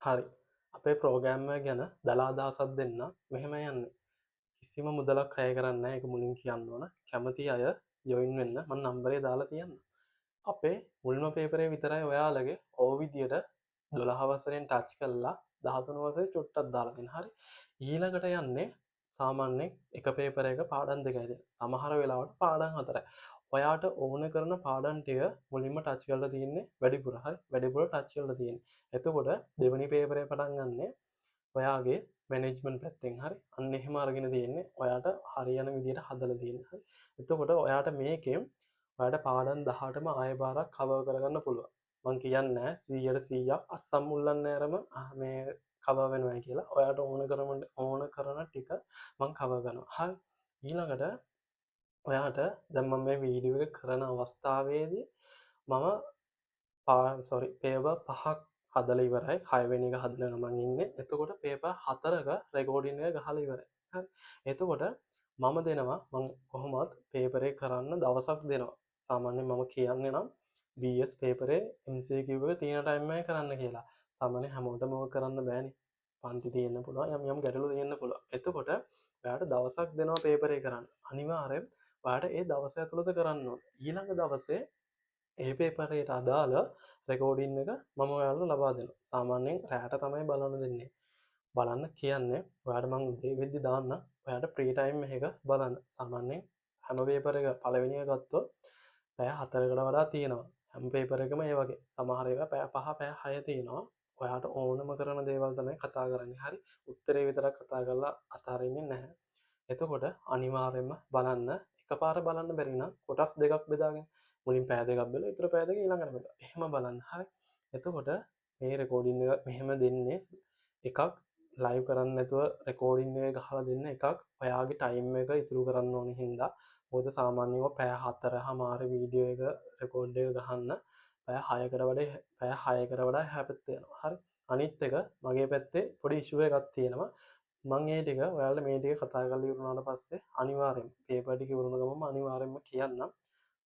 හරි. අපේ ප්‍රෝග්‍රෑම් එක ගැන දලා අදහසක් දෙන්න මෙහෙම යන්නේ. කිසිම මුදලක් අය කරන්නේ නැහැ. ඒක මුලින් කියන්න ඕන. කැමති අය ජොයින් වෙන්න මම නම්බරේ දාලා තියන්න. අපේ මුල්ම පේපරේ විතරයි ඔයාලගේ ඕ විදියට 12 වසරෙන් ටච් කරලා 13 වසරේ චුට්ටක් දාලා දෙන්න. හරි. ඊළඟට යන්නේ සාමාන්‍යයෙන් එක පේපර් එක පාඩම් දෙකයි දෙන්නේ. සමහර වෙලාවට පාඩම් හතරයි. ඔයාට ඕන කරන පාඩම් ටික මුලින්ම ටච් කරලා තියෙන්නේ වැඩිපුර. හරි. වැඩිපුර ටච් කරලා තියෙන්නේ. එතකොට දෙවෙනි පේපරේ පටන් ගන්නෙ ඔයාගේ මැනේජ්මන්ට් පැත්තෙන්. හරි. අන්න එහෙම අරගෙන තියෙන්නේ. ඔයාට හරියන විදිහට හදලා තියෙන්නේ. හරි. එතකොට ඔයාට මේකෙන් ඔයාට පාඩම් 18ම ආයෙ පාරක් කවර් කරගන්න පුළුවන්. මං කියන්නේ 100% අස්සම් මුල්ලන්නේ නැරම මේ කවර් වෙනවා කියලා. ඔයාට ඕන කරන ටික මං කවර් කරනවා. හරි. ඊළඟට ඔයාට දැන් මම මේ වීඩියෝ එක කරන අවස්ථාවේදී මම පේපර් 5ක් හදලා ඉවරයි. 6 වෙනි එක හදලා මම ඉන්නේ. එතකොට පේපර් 4ක රෙකෝඩින් එක ගහලා ඉවරයි. හරි. එතකොට මම දෙනවා මම කොහොමවත් පේපර් එක කරන්න දවසක් දෙනවා. සාමාන්‍යයෙන් මම කියන්නේ නම් BS පේපරේ MCQ එක තියෙන ටයිම් එකේ කරන්න කියලා. සාමාන්‍යයෙන් හැමෝටම ඕක කරන්න බෑනේ. පන්ති තියෙන්න පුළුවන්. යම් ගැටලු තියෙන්න පුළුවන්. එතකොට ඔයාට දවසක් දෙනවා පේපර් එක කරන්න. අනිවාර්යෙන් ඔයාට ඒ දවස ඇතුළත කරන්න ඕන. ඊළඟ දවසේ ඒ පේපරයට අදාළ රෙකෝඩින් එක මම ඔයාලට ලබා දෙනවා. සාමාන්‍යයෙන් රැට තමයි බලන්න දෙන්නේ. බලන්න කියන්නේ ඔයාට මං උදේ වෙද්දි දාන්න. ඔයාට ප්‍රී ටයිම් එකක බලන්න. සාමාන්‍යයෙන් හැම පේපර් එක පළවෙනි එක ගත්තොත් පැය 4කට වඩා තියෙනවා. හැම පේපර් එකම ඒ වගේ. සමහර ඒවා පැය 5 පැය 6 තියෙනවා. ඔයාට ඕනම කරන දේවල් තමයි කතා කරන්නේ. හරි. උත්තරේ විතරක් කතා කරලා අතාරින්නේ නැහැ. එතකොට අනිවාර්යයෙන්ම බලන්න එකපාර බලන්න බැරි නම් කොටස් දෙකක් බෙදාගෙන මුලින් පැය දෙකක් බලලා ඊතර පැය දෙක ඊළඟට බලන්න. එහෙම බලන්න. හරි. එතකොට මේ රෙකෝඩින් එක මෙහෙම දෙන්නේ එකක් ලයිව් කරන්න නැතුව රෙකෝඩින් එක ගහලා දෙන්න එකක් ඔයාගේ ටයිම් එක ඉතුරු කරන්න ඕන හින්දා මොකද සාමාන්‍යව පැය 4:00මාර වීඩියෝ එක රෙකෝඩ් එක ගහන්න පැය 6කට වඩා එහා පැත්තේ යනවා. හරි. අනිත් එක මගේ පැත්තේ පොඩි ඉෂුව එකක් තියෙනවා. මං ඒ ටික ඔයාලට මේ ටික කතා කරලා ඉවරනාට පස්සේ අනිවාර්යෙන් පේපර් ටික ඉවරන ගමන් අනිවාර්යෙන්ම කියන්නම්.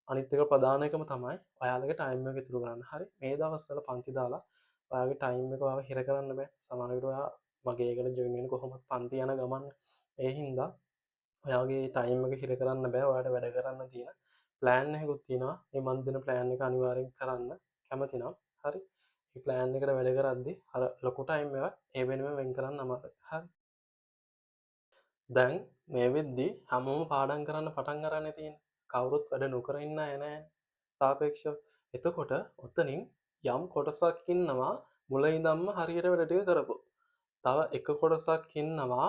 අනිත් එක ප්‍රධාන එකම තමයි ඔයාලගේ ටයිම් එක ඉතුරු කරන්න. හරි. මේ දවස්වල පන්ති දාලා ඔයාගේ ටයිම් එක ඔයාව හිර කරන්න බෑ. සමහර විට ඔයා මගේ එකට ජොයින් වෙන්නේ කොහොමද පන්ති යන ගමන්. ඒ හින්දා ඔයාගේ ටයිම් එක හිර කරන්න බෑ. ඔයාට වැඩ කරන්න තියෙන ප්ලෑන් එකකුත් තියෙනවා. මේ මන් දෙන ප්ලෑන් එක අනිවාර්යෙන් කරන්න කැමති නම් හරි. මේ ප්ලෑන් එකට වැඩ කරද්දී අර ලොකු ටයිම් එකක් ඒ වෙනුවෙන් වෙන් කරන්න අමාරුයි. හරි. දැන් මේ වෙද්දී හැමෝම පාඩම් කරන්න පටන් අරන් තියෙන්නේ. කවුරුත් වැඩ නොකර ඉන්න අය නැහැ සාපේක්ෂව. එතකොට ඔතනින් යම් කොටසක් ඉන්නවා මුල ඉඳන්ම හරියට වැඩ ටික කරපො. තව එක කොටසක් ඉන්නවා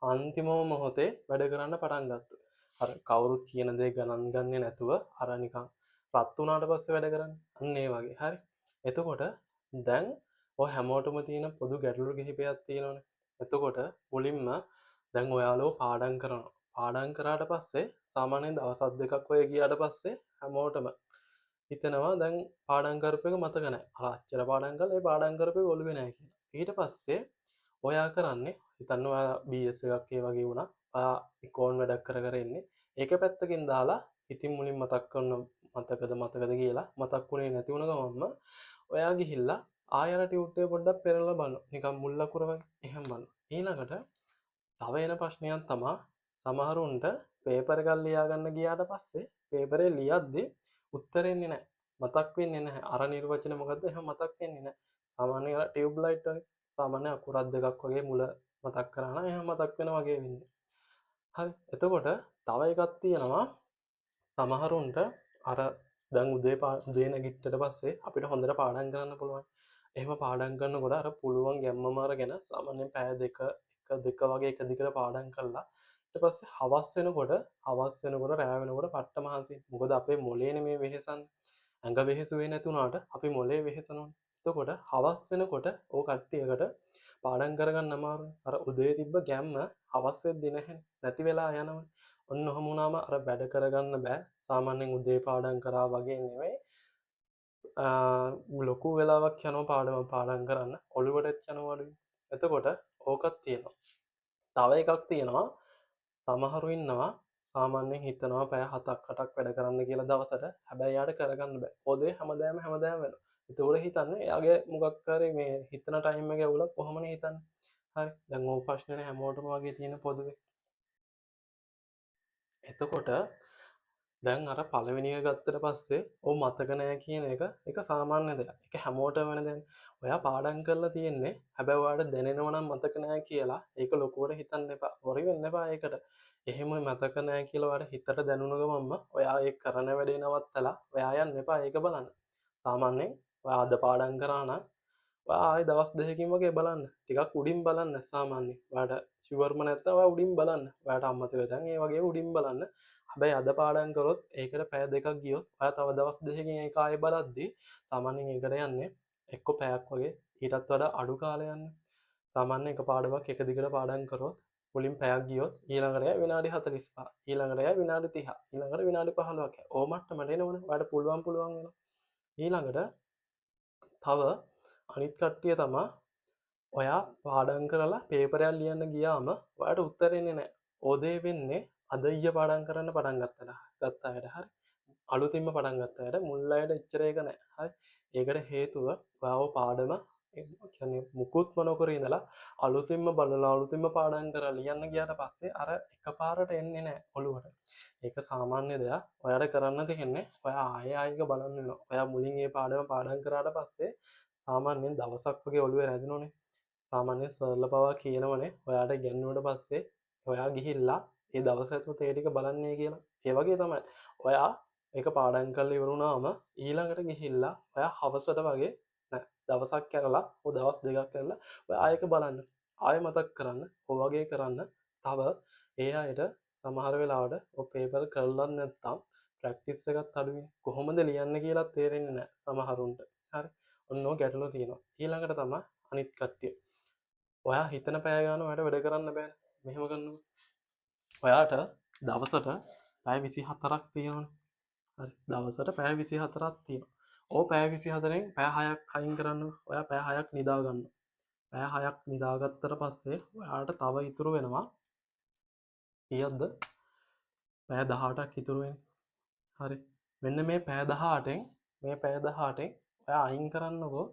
අන්තිම මොහොතේ වැඩ කරන්න පටන් ගත්තා. අර කවුරුත් කියන දේ ගණන් ගන්නේ නැතුව අර නිකන් රත් වුණාට පස්සේ වැඩ කරන්නේ. අන්න ඒ වගේ. හරි. එතකොට දැන් ඔය හැමෝටම තියෙන පොදු ගැටලු කිහිපයක් තියෙනවනේ. එතකොට මුලින්ම දැන් ඔයාලෝ පාඩම් කරනවා. පාඩම් කරාට පස්සේ සාමාන්‍යයෙන් දවස් දෙකක් ඔය ගියාට පස්සේ හැමෝටම හිතනවා දැන් පාඩම් කරපු එක මතක නැහැ. අර අච්චර පාඩම් කළා ඒ පාඩම් කරපු එක ඔළුවේ නැහැ කියලා. ඊට පස්සේ ඔයා කරන්නේ හිතන්න ඔයා BS එකක් ඒ වගේ වුණා. ඔයා ඉකෝන් වැඩක් කර කර ඉන්නේ. ඒක පැත්තකින් දාලා ඉතින් මුලින් මතක් කරන මතකද කියලා මතක් වුණේ නැති වුණ ගමන්ම ඔයා ගිහිල්ලා ආයෙ අර ටියුට් එක පොඩ්ඩක් පෙරලා බලනවා. නිකන් මුල් අකුර වගේ එහෙම බලනවා. ඊළඟට තව එන ප්‍රශ්නයක් තමා සමහරුන්ට පේපර් එකක් ලියා ගන්න ගියාට පස්සේ පේපරේ ලියද්දී උත්තර එන්නේ නැහැ. මතක් වෙන්නේ නැහැ. අර නිර්වචන මොකද්ද එහෙම මතක් වෙන්නේ නැහැ. සාමාන්‍ය ටියුබ් ලයිට් වගේ සාමාන්‍ය අකුරක් දෙකක් වගේ මුල මතක් කරා නම් එහෙම මතක් වෙනා වගේ වෙන්නේ. හරි. එතකොට තව එකක් තියෙනවා සමහරුන්ට අර දැන් උදේ නැගිට්ටට පස්සේ අපිට හොඳට පාඩම් කරන්න පුළුවන්. එහෙම පාඩම් කරනකොට අර පුළුවන් ගැම්මම අරගෙන සාමාන්‍යයෙන් පැය දෙක දෙක වගේ එක දිගට පාඩම් කළා. ඊට පස්සේ හවස් වෙනකොට රෑ වෙනකොට පට්ට මහන්සි. මොකද අපේ මොළේනේ මේ වෙහෙසන්නේ. ඇඟ වෙහෙසුවේ නැති වුණාට අපි මොළේ වෙහෙසනවනේ. එතකොට හවස් වෙනකොට ඕ කට්ටියකට පාඩම් කරගන්න අමාරුයි. අර උදේ තිබ්බ ගැම්ම හවස් වෙද්දී නැති වෙලා යනවනේ. ඔන්න ඔහම වුණාම අර වැඩ කරගන්න බෑ. සාමාන්‍යයෙන් උදේ පාඩම් කරා වගේ නෙවෙයි. ලොකු වෙලාවක් යනවා පාඩම් කරන්න. ඔළුවටත් යනවා අඩුයි. එතකොට ඕකත් තියෙනවා. තව එකක් තියෙනවා සමහරු ඉන්නවා සාමාන්‍යයෙන් හිතනවා පැය 7ක් 8ක් වැඩ කරන්න කියලා දවසට. හැබැයි යාට කරගන්න බෑ. පොදේ හැමදාම වෙනවා. එතකොට හිතන්න එයාගේ මොකක් හරි මේ හිතන ටයිම් එක ඇවුලක් කොහොමද හිතන්නේ. හරි. දැන් ඕක ප්‍රශ්නේ හැමෝටම වගේ තියෙන පොදුවේ. එතකොට දැන් අර පළවෙනි එක ගත්තට පස්සේ ඔව් මතක නැහැ කියන එක සාමාන්‍ය දෙයක්. ඒක හැමෝටම වෙන දෙයක්. ඔයා පාඩම් කරලා තියෙන්නේ හැබැයි ඔයාලට දැනෙනවා නම් මතක නැහැ කියලා ඒක ලොකුවට හිතන්න එපා. වොරි වෙන්න එපා ඒකට. එහෙම මතක නැහැ කියලා ඔයාලට හිතට දැනුණ ගමන්ම ඔයා ඒ කරන වැඩේ නවත්තලා ඔයා යන්න එපා ඒක බලන්න. සාමාන්‍යයෙන් ඔයා අද පාඩම් කරා නම් ඔයා ආයේ දවස් දෙකකින් වගේ බලන්න. ටිකක් උඩින් බලන්න සාමාන්‍යයෙන්. ඔයාලට ෂුවර්ම නැත්නම් ඔයා උඩින් බලන්න. ඔයාලට අමතක වෙතන් ඒ වගේ උඩින් බලන්න. හැබැයි අද පාඩම් කරොත් ඒකට පැය දෙකක් ගියොත් ඔයා තව දවස් දෙකකින් ඒක ආයෙ බලද්දි සාමාන්‍යයෙන් ඒකට යන්නේ එක්ක පැයක් වගේ ඊටත් වඩා අඩු කාලයක් යන්නේ. සාමාන්‍යයෙන් එක පාඩමක් එක දිගට පාඩම් කරොත් මුලින් පැයක් ගියොත් ඊළඟට විනාඩි 45 ඊළඟට විනාඩි 30 ඊළඟට විනාඩි 15ක් ඕ මට්ටමට එනවනේ. ඔයාලට පුළුවන් වෙනවා. ඊළඟට තව අනිත් කට්ටිය තමා ඔයා පාඩම් කරලා පේපරයක් ලියන්න ගියාම ඔයාට උත්තර එන්නේ නැහැ. ඔදේ වෙන්නේ අද ඊය පාඩම් කරන්න පටන් ගත්ත අයට හරි. අලුතින්ම පටන් ගත්ත අයට මුල් අයට එච්චර ඒක නැහැ. හරි. ඒකට හේතුව ඔයාව පාඩම කියන්නේ මුකුත්ම නොකර ඉඳලා අලුතින්ම බලලා අලුතින්ම පාඩම් කරලා ලියන්න ගියාට පස්සේ අර එකපාරට එන්නේ නැහැ ඔළුවට. ඒක සාමාන්‍ය දෙයක්. ඔයාට කරන්න තියෙන්නේ ඔයා ආයෙ ආයෙක බලන්න වෙනවා. ඔයා මුලින් මේ පාඩම් කරාට පස්සේ සාමාන්‍යයෙන් දවසක් වගේ ඔළුවේ රැඳෙනෝනේ. සාමාන්‍යයෙන් සර්ලා පවා කියනවනේ ඔයාට ඉගෙනුවට පස්සේ ඔයා ගිහිල්ලා ඒ දවස් ඇතුළත ඒ ටික බලන්නේ කියලා. ඒ වගේ තමයි. ඔයා ඒක පාඩම් කරලා ඉවරුනාම ඊළඟට ගිහිල්ලා ඔයා හවසට වගේ දවසක් කරලා ඔය දවස් දෙකක් කරලා ඔයා ඒක බලන්න. ආයෙ මතක් කරන්න. ඔය වගේ කරන්න. තව ඒ අයට සමහර වෙලාවට ඔය පේපර් කරලා නැත්තම් ප්‍රැක්ටිස් එකත් අඩුයි. කොහොමද ලියන්නේ කියලා තේරෙන්නේ නැහැ සමහරුන්ට. හරි. ඔන්න ඔය ගැටලුව තියෙනවා. ඊළඟට තමයි අනිත් කට්ටිය. ඔයා හිතන පැය ගාන ඔයාලට වැඩ කරන්න බෑනේ. මෙහෙම කරන්නකෝ. ඔයාට දවසට පැය 24ක් තියෙනවනේ. හරි. දවසට පැය 24ක් තියෙනවා. ඕ පැය 24න් පැය 6ක් අයින් කරන්නකෝ. ඔයා පැය 6ක් නිදා ගන්නවා. පැය 6ක් නිදාගත්තට පස්සේ ඔයාට තව ඉතුරු වෙනවා කීයක්ද? පැය 18ක් ඉතුරු වෙන්නේ. හරි. මෙන්න මේ පැය 18න් ඔයා අයින් කරන්නකෝ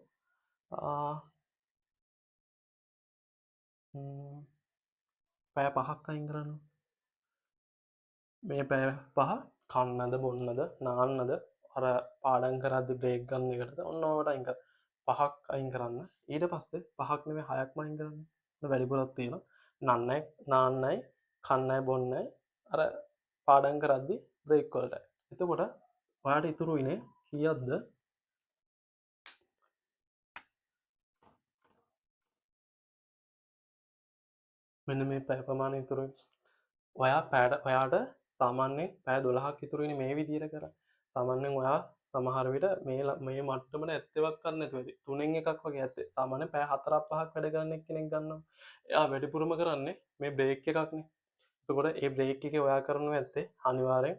පැය 5ක් අයින් කරන්න. මේ පැය 5 කන්නද බොන්නද නාන්නද අර පාඩම් කරද්දි බ්‍රේක් ගන්න එකටද ඔන්න ඕකට අයින් කර 5ක් අයින් කරන්න. ඊට පස්සේ 5ක් නෙමෙයි 6ක්ම අයින් කරන්න. වැඩිපුරක් තියෙනවා. නන්නයි නාන්නයි කන්නයි බොන්නයි අර පාඩම් කරද්දි බ්‍රේක් වලට. එතකොට ඔයාට ඉතුරු ඉන්නේ කීයක්ද? මෙන්න මේ පැය ප්‍රමාණය ඉතුරුයි. ඔයාට සාමාන්‍යයෙන් පැය 12ක් ඉතුරුනේ මේ විදිහට කරා. සාමාන්‍යයෙන් ඔයා සමහර විට මේ මට්ටමට ඇත්තවක් කරන්න නැතුව ඇති. තුනෙන් එකක් වගේ ඇත්තේ. සාමාන්‍යයෙන් පැය 4ක් 5ක් වැඩ කරන කෙනෙක් ගන්නවා. එයා වැඩිපුරම කරන්නේ මේ බ්‍රේක් එකක්නේ. එතකොට ඒ බ්‍රේක් එකේ ඔයා කරනවා ඇත්තේ අනිවාර්යෙන්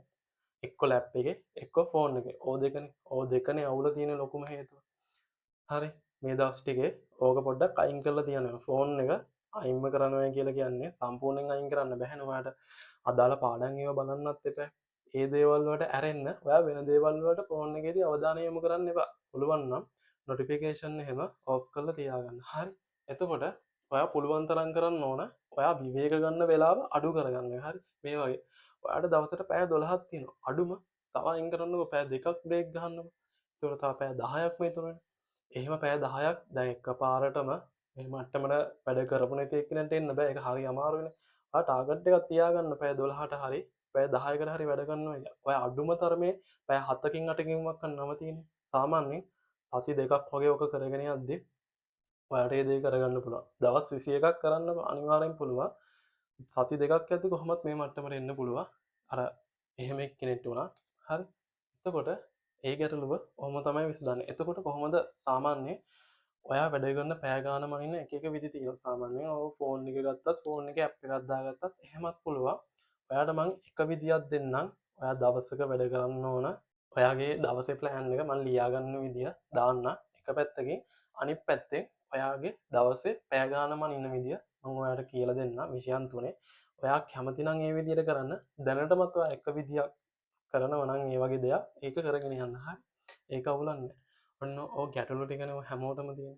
එක්ක ලැප් එකේ එක්ක ෆෝන් එකේ. ඕ දෙකනේ අවුල තියෙන ලොකුම හේතුව. හරි. මේ දවස් ටිකේ ඕක පොඩ්ඩක් අයින් කරලා තියනවා. ෆෝන් එක අයින්ම කරනවා කියලා කියන්නේ සම්පූර්ණයෙන් අයින් කරන්න බැහැ ඔයාට. අදාළ පාඩම් ඒවා බලන්නත් එපා. ඒ දේවල් වලට ඇරෙන්න ඔයා වෙන දේවල් වලට ෆෝන් එකේදී අවධානය යොමු කරන්න එපා. පුළුවන් නම් නොටිෆිකේෂන් එහෙම ඔෆ් කරලා තියාගන්න. හරි. එතකොට ඔයා පුළුවන් තරම් කරන්න ඕන ඔයා විවේක ගන්න වෙලාව අඩු කරගන්න. හරි. මේ වගේ ඔයාට දවසට පැය 12ක් තියෙනවා. අඩුම තව අයින් කරන්නකෝ පැය 2ක් බ්‍රේක් ගහන්නකෝ. ඒතකොට තව පැය 10ක්ම ඉතුරුනේ. එහෙම පැය 10ක් දැන් එකපාරටම මේ මට්ටමට වැඩ කරපු නැති එක්කෙනෙක්ට එන්න බෑ. ඒක හරි අමාරුයිනේ. ඔයා ටාගට් එකක් තියාගන්න පැය 12ට හරි පැය 10කට හරි වැඩ කරනවා කියලා. ඔයා අඩුම තරමේ පැය 7කින් 8කින් වත් නවතින්නේ. සාමාන්‍යයෙන් සති දෙකක් වගේ ඔක කරගෙන යද්දි ඔයාට ඒ දේ කරගන්න පුළුවන්. දවස් 21ක් කරන්න අනිවාර්යෙන් පුළුවන්. සති දෙකක් යද්දි කොහොමත් මේ මට්ටමට එන්න පුළුවන්. අර එහෙම එක්කෙනෙක්ට උනා. හරි. එතකොට ඒ ගැටලුව ඔහොම තමයි විසඳන්නේ. එතකොට කොහොමද සාමාන්‍යයෙන් ඔයා වැඩ කරන පැය ගාන මනින්න එක විදි තියෙනවා. සාමාන්‍යයෙන් ඔය ෆෝන් එක ගත්තත් ෆෝන් එකේ ඇප් එකක් දාගත්තත් එහෙමත් පුළුවන්. ඔයාට මම එක විදියක් දෙන්නම්. ඔයා දවසක වැඩ කරන්න ඕන. ඔයාගේ දවසේ ප්ලෑන් එක මම ලියා ගන්න විදිය දාන්න. එක පැත්තකින් අනිත් පැත්තෙන් ඔයාගේ දවසේ පැය ගාන මනින්න විදිය මම ඔයාට කියලා දෙන්නම් විෂයන් තුනේ. ඔයා කැමති නම් ඒ විදියට කරන්න. දැනටමත් ඔයා එක විදියක් කරනවා නම් ඒ වගේ දෙයක් ඒක කරගෙන යන්න. හරි. ඒක අවුලක් නැහැ. ඔන්න ඕ ගැටලු ටිකනේ ඔය හැමෝටම තියෙන.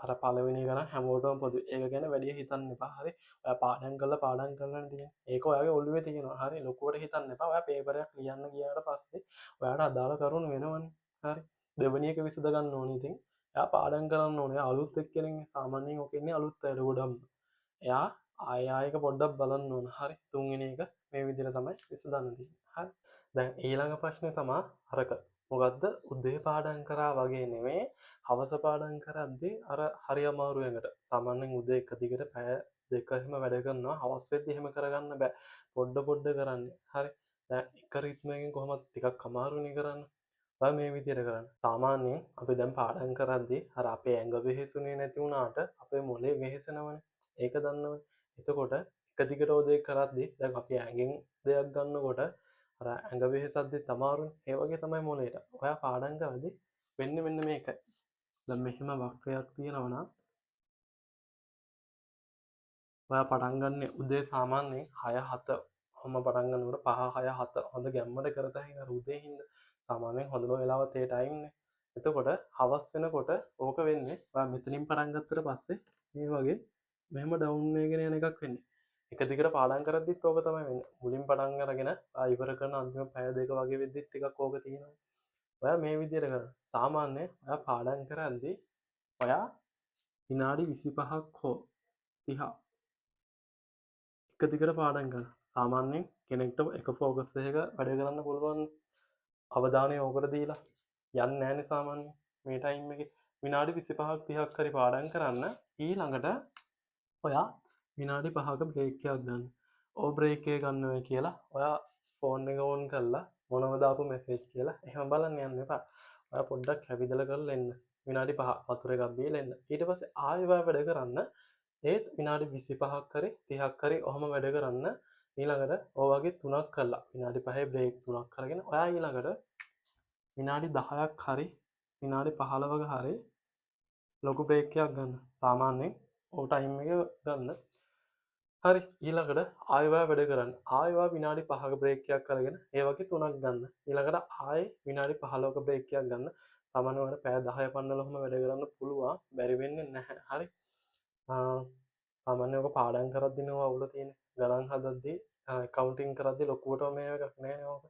අර පළවෙනි එක නම් හැමෝටම පොදුයි. ඒක ගැන වැඩි හිතන්න එපා. හරි. ඔයා පාඩම් කරලානේ තියෙන්නේ. ඒක ඔයාගේ ඔළුවේ තියෙනවා. හරි. ලොකුවට හිතන්න එපා. ඔයා පේපර් එකක් ලියන්න ගියාට පස්සේ ඔයාට අදාළ කරුණු වෙනවනේ. හරි. දෙවෙනි එක විසඳ ගන්න ඕනේ ඉතින්. එයා පාඩම් කරන්න ඕනේ. එයා අලුත් එක්කෙනෙක්. සාමාන්‍යයෙන් ඔක ඉන්නේ අලුත් අයට ගොඩක්ම. එයා ආයක පොඩ්ඩක් බලන්න ඕන. හරි. තුන්වෙනි එක මේ විදිහට තමයි විසඳන්න තියෙන්නේ. හරි. දැන් ඊළඟ ප්‍රශ්නේ තමයි අරක. මොකද්ද? උදේ පාඩම් කරා වගේ නෙමෙයි හවස පාඩම් කරද්දී අර හරි අමාරු වෙනකට. සාමාන්‍යයෙන් උදේ එක දිගට පැය දෙක එහෙම වැඩ කරනවා. හවස් වෙද්දි එහෙම කරගන්න බෑ. පොඩ පොඩ කරන්නේ. හරි. දැන් එක රිද්ම එකකින් කොහොමද ටිකක් අමාරුනේ කරන්න. ඔයා මේ විදිහට කරන්න. සාමාන්‍යයෙන් අපි දැන් පාඩම් කරද්දී අර අපේ ඇඟ වෙහෙසුනේ නැති වුණාට අපේ මොලේ වෙහෙසෙනවනේ. ඒක දන්නවනේ. එතකොට එක දිගට ඔය දේ කරද්දී දැන් අපි ඇඟෙන් දෙයක් ගන්නකොට අර ඇඟ වෙහෙසද්දිත් අමාරුනේ. ඒ වගේ තමයි මොලේට. ඔයා පාඩම් කරද්දී වෙන්නේ මෙන්න මේකයි. දැන් මෙහෙම වක්‍රයක් තියෙනවා නම් ඔයා පටන් ගන්න උදේ සාමාන්‍යයෙන් 6-7 ඔහොම පටන් ගන්නකොට 5-6-7 හොඳ ගැම්මට කරත හැකි අර උදේ හින්දා සාමාන්‍යයෙන් හොඳම වෙලාව තේ ටයිම්නේ. එතකොට හවස් වෙනකොට ඕක වෙන්නේ ඔයා මෙතනින් පටන් ගත්තට පස්සේ මේ වගේ මෙහෙම ඩවුන් වෙගෙන යන එකක් වෙන්නේ. එක දිගට පාඩම් කරද්දිත් ඕක තමයි වෙන්නේ. මුලින් පටන් අරගෙන ඉවර කරන අන්තිම පැය දෙක වගේ වෙද්දිත් ටිකක් ඕක තියෙනවා. ඔයා මේ විදිහට කරන්න. සාමාන්‍යයෙන් ඔයා පාඩම් කරද්දී ඔයා විනාඩි 25ක් හෝ 30 එක දිගට පාඩම් කරන්න. සාමාන්‍යයෙන් කෙනෙක්ට එක ෆෝකස් එකක වැඩ කරන්න පුළුවන් අවධානය ඕකට දීලා යන්නේ නැහැනේ සාමාන්‍යයෙන් මේ ටයිම් එකේ විනාඩි 25ක් 30ක් හරි පාඩම් කරන්න. ඊළඟට ඔයා විනාඩි 5ක බ්‍රේක් එකක් ගන්න. ඕ බ්‍රේක් එක ගන්න වෙයි කියලා ඔයා ෆෝන් එක ඕන් කරලා මොනවද ආපු මෙසේජ් කියලා එහෙම බලන්න යන්න එපා. ඔයා පොඩ්ඩක් හැවිදලා කරලා එන්න. විනාඩි 5 වතුර එකක් බීලා එන්න. ඊට පස්සේ ආයෙ වැඩ කරන්න. ඒත් විනාඩි 25ක් හරි 30ක් හරි ඔහොම වැඩ කරන්න. ඊළඟට ඔය වගේ 3ක් කළා. විනාඩි 5 බ්‍රේක් 3ක් අරගෙන ඔයා ඊළඟට විනාඩි 10ක් හරි විනාඩි 15ක හරි ලොකු බ්‍රේක් එකක් ගන්න. සාමාන්‍යයෙන් ඕ ටයිම් එක ගන්න. හරි. ඊළඟට ආයෙ වැඩ කරන්න. ආයෙ විනාඩි 5ක බ්‍රේක් එකක් අරගෙන ඒ වගේ 3ක් ගන්න. ඊළඟට ආයෙ විනාඩි 15ක බ්‍රේක් එකක් ගන්න. සාමාන්‍යයෙන් ඔයාලා පැය 10 15 වහම වැඩ කරන්න පුළුවන්. බැරි වෙන්නේ නැහැ. හරි. සාමාන්‍යයෙන් ඔක පාඩම් කරද්දී නෝ අවුල තියෙන්නේ. ගණන් හදද්දී කවුන්ටින් කරද්දී ලොකුවට මේ එකක් නෑනේ ඕක.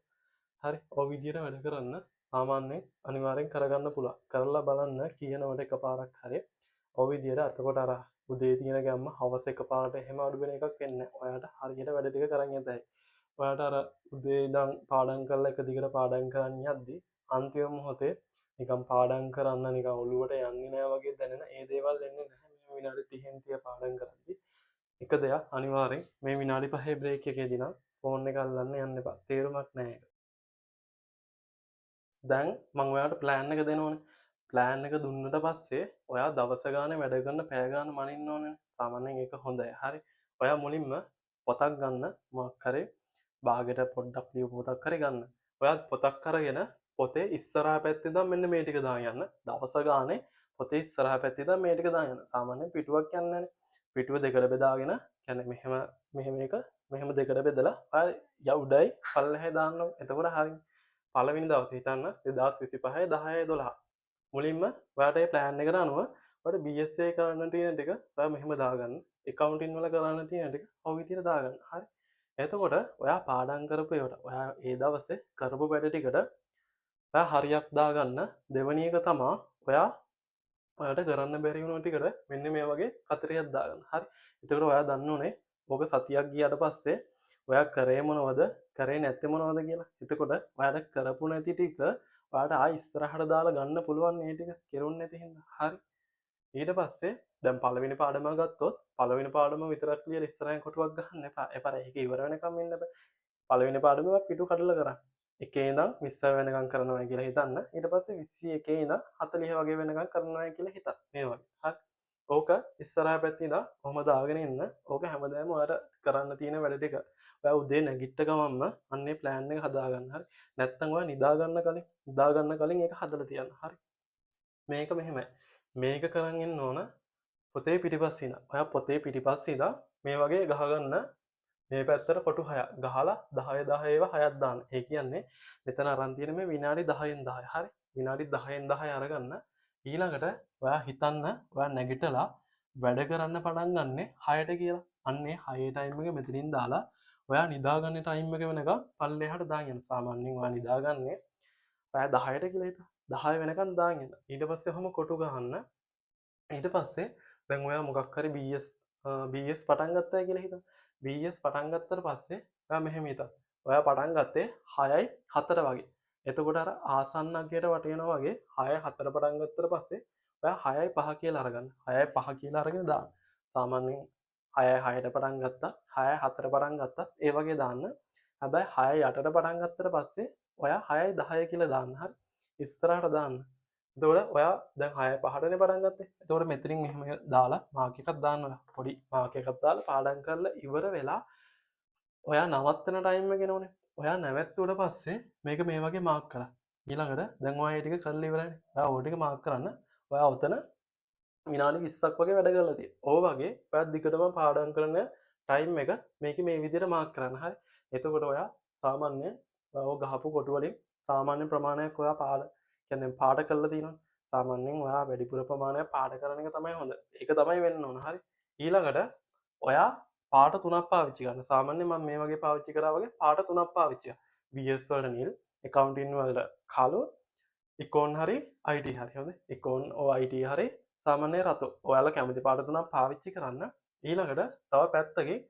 හරි. ඔය විදිහට වැඩ කරන්න සාමාන්‍යයෙන් අනිවාර්යෙන් කරගන්න පුළුවන්. කරලා බලන්න කියනවට එකපාරක් හරි. ඔය විදිහට අතකොට අර උදේ තියෙන ගැම්ම හවස එකපාරට එහෙම අඩු වෙන එකක් වෙන්නේ නැහැ. ඔයාට හරියට වැඩ ටික කරන් යතයි. ඔයාට අර උදේ ඉඳන් පාඩම් කරලා එක දිගට පාඩම් කරන්න යද්දී අන්තිම මොහොතේ නිකන් පාඩම් කරන්න නිකන් ඔළුවට යන්නේ නැහැ වගේ දැනෙන ඒ දේවල් එන්නේ නැහැ මේ විනාඩි 30න් 30 පාඩම් කරද්දී. එක දෙයක් අනිවාර්යෙන් මේ විනාඩි 5 බ්‍රේක් එකේදී නම් ෆෝන් එක අල්ලන්න යන්න එපා. තේරුමක් නැහැ ඒක. දැන් මම ඔයාලට ප්ලෑන් එක දෙනවනේ. ප්ලෑන් එක දුන්නට පස්සේ ඔයා දවස ගානේ වැඩ කරන පැය ගාන මනින්න ඕනේ. සාමාන්‍යයෙන් ඒක හොඳයි. හරි. ඔයා මුලින්ම පොතක් ගන්න මොකක් හරි බාගෙට පොඩ්ඩක් ලියපු පොතක් හරි ගන්න. ඔයා පොතක් අරගෙන පොතේ ඉස්සරහා පැත්තේ ඉඳන් මෙන්න මේ ටික දාන් යන්න. දවස ගානේ පොතේ ඉස්සරහා පැත්තේ ඉඳන් මේ ටික දාන් යන්න. සාමාන්‍යයෙන් පිටුවක් යන්නේ නැහැනේ. පිටුව දෙකට බෙදාගෙන කියන්නේ මෙහෙම එක මෙහෙම දෙකට බෙදලා ඔයා උඩයි පල්ලෙහායි දාන්න. එතකොට හරියි. පළවෙනි දවසේ හිතන්න 2025 10/12 මුලින්ම ඔයාට මේ ප්ලෑන් එකට අනුව ඔයාලට BSA කරන්න තියෙන ටික ඔයා මෙහෙම දාගන්න. accounting වල කරන්න තියෙන ටික ඔය විදිහට දාගන්න. හරි. එතකොට ඔයා පාඩම් කරපු ඒවට ඔයා ඒ දවසේ කරපු වැඩ ටිකට ඔයා හරියක් දාගන්න. දෙවෙනි එක තමයි ඔයාට කරන්න බැරි වුණ ටිකට මෙන්න මේ වගේ කතරයක් දාගන්න. හරි. එතකොට ඔයා දන්න ඕනේ ඕක සතියක් ගියාට පස්සේ ඔයා කරේ මොනවද කරේ නැත්තේ මොනවද කියලා. එතකොට ඔයාට කරපු නැති ටික ඔයාට ආයෙ ඉස්සරහට දාලා ගන්න පුළුවන් මේ ටික කෙරුන්නේ නැති හින්දා. හරි. ඊට පස්සේ දැන් පළවෙනි පාඩම ගත්තොත් පළවෙනි පාඩම විතරක් ලියලා ඉස්සරහින් කොටුවක් ගන්න එපා. එපාර ඒක ඉවර වෙනකම් ඉන්න බෑ. පළවෙනි පාඩම පිටු කඩලා කරන්න. 1 ඉඳන් 20 වෙනකම් කරනවා කියලා හිතන්න. ඊට පස්සේ 21 ඉඳන් 40 වගේ වෙනකම් කරනවා කියලා හිතන්න. මේ වගේ. හරි. ඕක ඉස්සරහා පැත්තේ ඉඳන් කොහොම දාගෙන ඉන්න. ඕක හැමදාම ඔයාලට කරන්න තියෙන වැඩ ටික. ඔයා උදේ නැගිට ගමන්ම අන්නේ ප්ලෑන් එක හදාගන්න. හරි. නැත්තම් ඔයා නිදා ගන්න කලින් ඒක හදලා තියන්න. හරි. මේක මෙහෙමයි. මේක කරන් ඉන්න ඕන පොතේ පිටිපස්සේ ඉඳන්. ඔයා පොතේ පිටිපස්සේ ඉඳන් මේ වගේ ගහගන්න මේ පැත්තට කොටු 6ක් ගහලා 10 10 ඒවා 6ක් දාන්න. ඒ කියන්නේ මෙතන අරන් තියෙන මේ විනාඩි 10න් 10. හරි. විනාඩි 10න් 10 අරගන්න. ඊළඟට ඔයා හිතන්න ඔයා නැගිටලා වැඩ කරන්න පටන් ගන්න 6ට කියලා. අන්නේ 6 ටයිම් එක මෙතනින් දාලා ඔයා නිදාගන්න ටයිම් එක වෙනකම් පල්ලෙහාට දාගෙන සාමාන්‍යයෙන් ඔයා නිදාගන්නේ රෑ 10ට කියලා හිතා. 10 වෙනකන් දාගෙන. ඊට පස්සේ ඔහම කොටු ගහන්න. ඊට පස්සේ දැන් ඔයා මොකක් හරි BS පටන් ගත්තා කියලා හිතන්න. BS පටන් ගත්තට පස්සේ ඔයා මෙහෙම හිතන්න. ඔයා පටන් ගත්තේ 6යි 4 වගේ. එතකොට අර ආසන්න අගයට වටිනවා වගේ 6යි 4 පටන් ගත්තට පස්සේ ඔයා 6යි 5 කියලා අරගන්න. 6යි 5 කියලා අරගෙන දාන්න. සාමාන්‍යයෙන් 6යි 6ට පටන් ගත්තා 6යි 4 පටන් ගත්තා ඒ වගේ දාන්න. හැබැයි 6යි 8ට පටන් ගත්තට පස්සේ ඔයා 6යි 10 කියලා දාන්න. හරි. ඉස්සරහට දාන්න. එතකොට ඔයා දැන් 6යි 5ටනේ පටන් ගත්තේ. එතකොට මෙතනින් මෙහෙම දාලා මාක් එකක් දාන්න ඔයා. පොඩි මාක් එකක් දාලා පාඩම් කරලා ඉවර වෙලා ඔයා නවත්තන ටයිම් එක එනවනේ. ඔයා නැවැත්තුවට පස්සේ මේක මේ වගේ මාක් කරා. ඊළඟට දැන් ඔයා මේ ටික කරලා ඉවරයිනේ. ඔයා ওই ටික මාක් කරන්න. ඔයා ඔතන විනාඩි 20ක් වගේ වැඩ කරලා තියෙනවා. ඕ වගේ ඔයා දිගටම පාඩම් කරන ටයිම් එක මේක මේ විදිහට මාක් කරන්න. හරි. එතකොට ඔයා සාමාන්‍යයෙන් ඔය ගහපු කොටු වලින් සාමාන්‍ය ප්‍රමාණයක් ඔයා කියන්නේ පාඩ කරලා තියෙනවා. සාමාන්‍යයෙන් ඔයා වැඩිපුර ප්‍රමාණයක් පාඩ කරන එක තමයි හොඳ. ඒක තමයි වෙන්න ඕන. හරි. ඊළඟට ඔයා පාට 3ක් පාවිච්චි කරන්න. සාමාන්‍යයෙන් මම මේ වගේ පාවිච්චි කරා වගේ පාට 3ක් පාවිච්චි කරා. BS වලට නිල්, accounting වලට කළු, econ හරි IT හරි. හොඳයි. econ IT හරි සාමාන්‍ය රතු. ඔයාලා කැමති පාට 3ක් පාවිච්චි කරන්න. ඊළඟට තව පැත්තකින්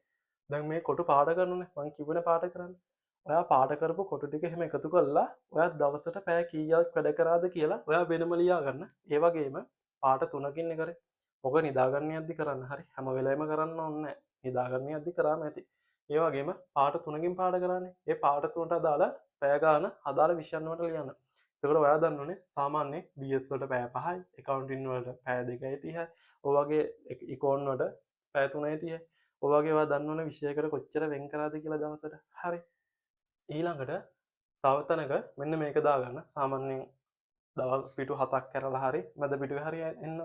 දැන් මේ කොටු පාඩ කරනනේ. මම කිව්වනේ පාඩ කරන්න. ඔයා පාඩ කරපු කොටු ටික එහෙම එකතු කරලා ඔයා දවසට පැය කීයක් වැඩ කරාද කියලා ඔයා වෙනම ලියා ගන්න. ඒ වගේම පාට 3කින් කරේ. ඔක නිදාගන්න යද්දි කරන්න. හරි. හැම වෙලාවෙම කරන්න ඕනේ නැහැ. නිදාගන්න යද්දි කරාම ඇති. ඒ වගේම පාට 3කින් පාඩ කරන්නේ. ඒ පාට 3ට අදාළ පැය ගාන අදාළ විෂයන් වලට ලියන්න. එතකොට ඔයා දන්නෝනේ සාමාන්‍ය BS වලට පැය 5යි, accounting වලට පැය 2යි 30යි. ඔය වගේ econ වලට පැය 3යි 30යි. ඔය වගේ ඔයා දන්නෝනේ විෂයකට කොච්චර වෙන් කරාද කියලා දවසට. හරි. ඊළඟට තව තැනක මෙන්න මේක දාගන්න. සාමාන්‍යයෙන් දවල් පිටු 7ක් කරලා හරි මැද පිටුවේ හරි එන්න